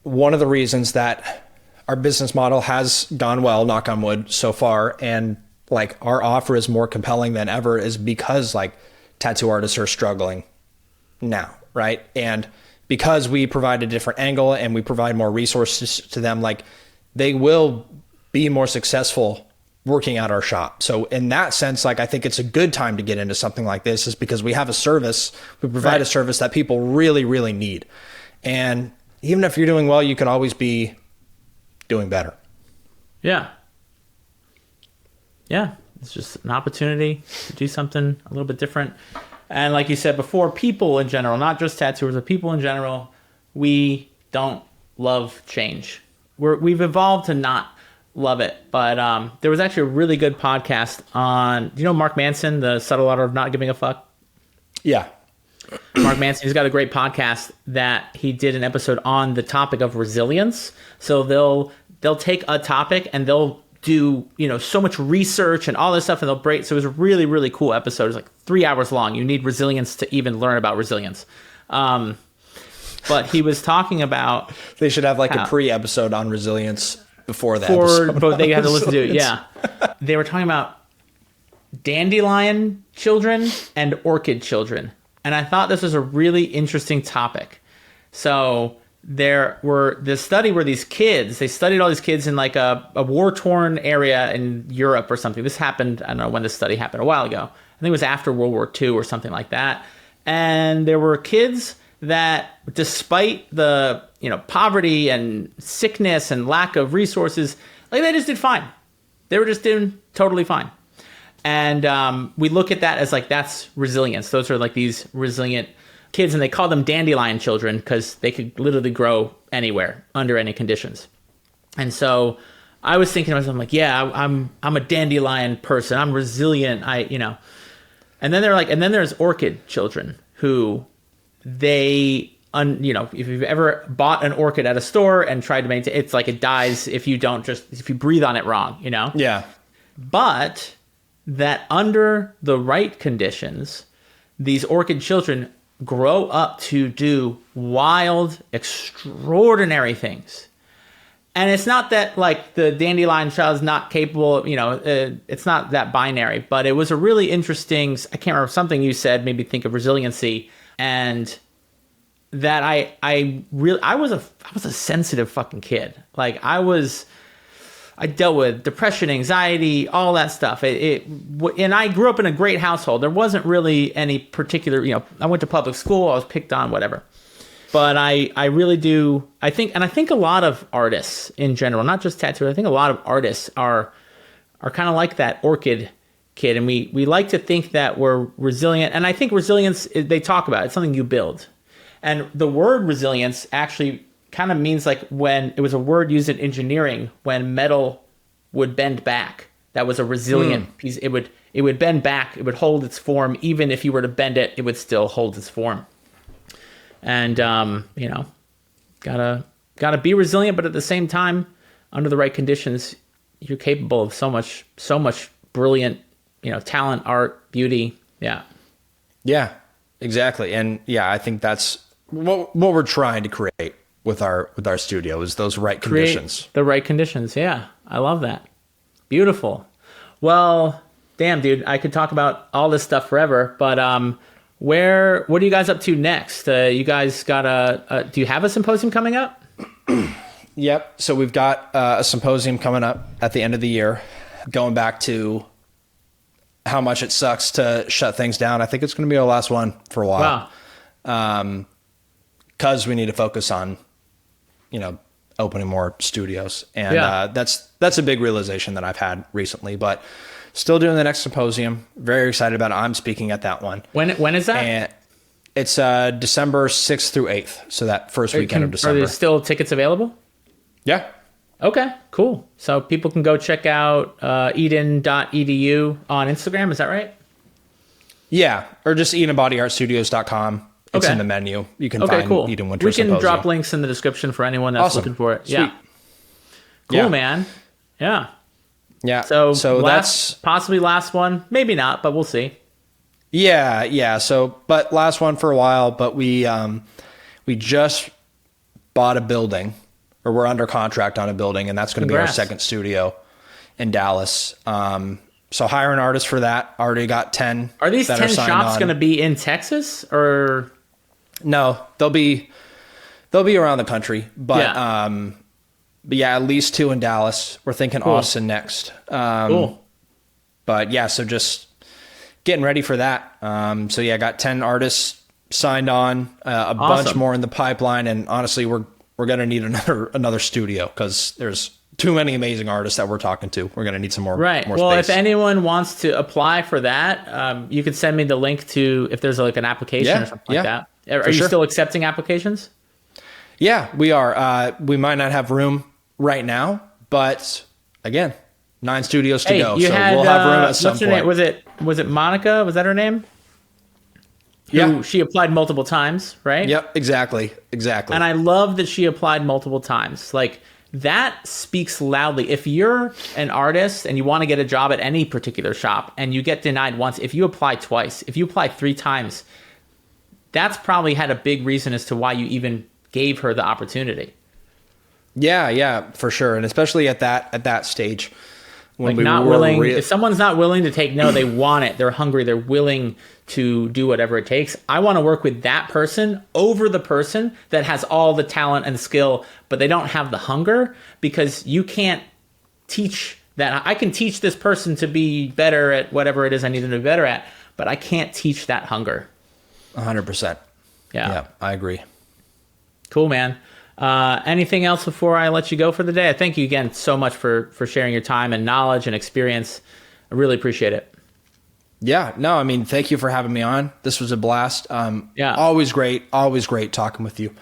one of the reasons that our business model has gone well, knock on wood, so far, and like our offer is more compelling than ever is because like tattoo artists are struggling now, right? And because we provide a different angle and we provide more resources to them, like they will be more successful working at our shop. So in that sense, like I think it's a good time to get into something like this is because we have a service, we provide a service that people really, really need. And even if you're doing well, you can always be doing better. Yeah. Yeah. It's just an opportunity to do something a little bit different. And like you said before, people in general, not just tattooers, but people in general, we don't love change. We've evolved to not love it. But there was actually a really good podcast on, do you know Mark Manson, The Subtle Art of Not Giving a Fuck? Yeah. Mark Manson, he's got a great podcast that he did an episode on the topic of resilience. So they'll take a topic and they'll do, so much research and all this stuff, and they'll break. So it was a really, really cool episode. It was like 3 hours long. You need resilience to even learn about resilience. But he was talking about, they should have like a pre-episode on resilience before that episode. But they had to listen to it. Yeah. They were talking about dandelion children and orchid children. And I thought this was a really interesting topic. So there were this study where they studied all these kids in like a war-torn area in Europe or something. This happened, I don't know when this study happened, a while ago. I think it was after World War II or something like that. And there were kids that, despite the poverty and sickness and lack of resources, like they just did fine. They were just doing totally fine. And we look at that as like, that's resilience. Those are like these resilient kids, and they call them dandelion children because they could literally grow anywhere under any conditions. And so I was thinking to myself, I'm like, yeah, I'm a dandelion person. I'm resilient. And then they're like, and then there's orchid children who if you've ever bought an orchid at a store and tried to maintain, it's like it dies if you breathe on it wrong, Yeah. But that under the right conditions, these orchid children grow up to do wild, extraordinary things. And it's not that like the dandelion child is not capable, it's not that binary, but it was a really interesting, I can't remember, something you said made me think of resiliency, and that I was a sensitive fucking kid. Like I dealt with depression, anxiety, all that stuff. And I grew up in a great household. There wasn't really any particular, I went to public school, I was picked on, whatever. But I really do, I think a lot of artists in general, not just tattooers, I think a lot of artists are kind of like that orchid kid. And we like to think that we're resilient. And I think resilience, they talk about it, it's something you build. And the word resilience actually kind of means like when it was a word used in engineering, when metal would bend back, that was a resilient piece. It would bend back, it would hold its form. Even if you were to bend it, it would still hold its form. And gotta be resilient, but at the same time, under the right conditions, you're capable of so much brilliant, talent, art, beauty. Yeah, exactly. And yeah, I think that's what we're trying to create with our studio is those right conditions. The right conditions. Yeah. I love that. Beautiful. Well, damn, dude, I could talk about all this stuff forever, but what are you guys up to next? You guys got do you have a symposium coming up? Yep. So we've got a symposium coming up at the end of the year, going back to how much it sucks to shut things down. I think it's going to be our last one for a while. Wow. Because we need to focus on, opening more studios. And that's a big realization that I've had recently, but still doing the next symposium. Very excited about it. I'm speaking at that one. When is that? And it's December 6th through 8th. So that first weekend of December. Are there still tickets available? Yeah. Okay, cool. So people can go check out eden.edu on Instagram. Is that right? Yeah. Or just edenbodyartstudios.com. It's in the menu. You can find cool. Eden Winter We can Symposium. drop links in the description for anyone that's looking for it. Sweet. Yeah. Cool, man. Yeah. Yeah. So that's possibly last one. Maybe not, but we'll see. Yeah. So, but last one for a while, but we just bought a building, or we're under contract on a building, and that's going to be our second studio in Dallas. So hiring artists for that. Already got 10. Are these 10 shops going to be in Texas or? No, they'll be around the country, but at least 2 in Dallas. We're thinking Austin next. Cool. But yeah, so just getting ready for that. Got 10 artists signed on, bunch more in the pipeline, and honestly, we're gonna need another studio because there's too many amazing artists that we're talking to. We're gonna need some more. Right. More well, space. if anyone wants to apply for that, you could send me the link to if there's like an application or something like that. Are you still accepting applications? Yeah, we are. We might not have room right now, but again, 9 studios to go, so we'll have room at some point. Was it Monica? Was that her name? She applied multiple times, right? Yep, exactly. And I love that she applied multiple times. Like, that speaks loudly. If you're an artist and you want to get a job at any particular shop and you get denied once, if you apply twice, if you apply 3 times, that's probably had a big reason as to why you even gave her the opportunity. Yeah, for sure. And especially at that stage. When if someone's not willing to take no, they want it, they're hungry, they're willing to do whatever it takes. I want to work with that person over the person that has all the talent and skill, but they don't have the hunger, because you can't teach that. I can teach this person to be better at whatever it is I need them to be better at, but I can't teach that hunger. 100%. Yeah, I agree. Cool, man. Anything else before I let you go for the day? I thank you again so much for sharing your time and knowledge and experience. I really appreciate it. Yeah, no, I mean, thank you for having me on. This was a blast. Always great talking with you.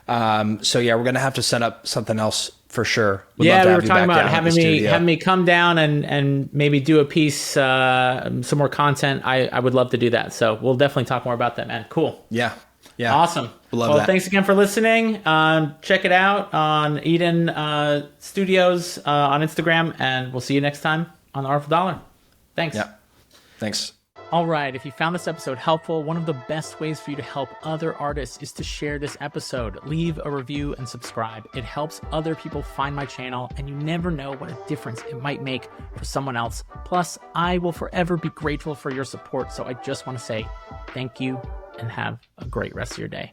We're going to have to set up something else for sure. We were talking about having me come down and maybe do a piece, some more content. I would love to do that. So we'll definitely talk more about that, man. Cool. Yeah. Awesome. Love that. Thanks again for listening. Check it out on Eden Studios on Instagram, and we'll see you next time on the Artful Dollar. Thanks. Yeah. Thanks. All right. If you found this episode helpful, one of the best ways for you to help other artists is to share this episode. Leave a review and subscribe. It helps other people find my channel, and you never know what a difference it might make for someone else. Plus, I will forever be grateful for your support. So I just want to say thank you and have a great rest of your day.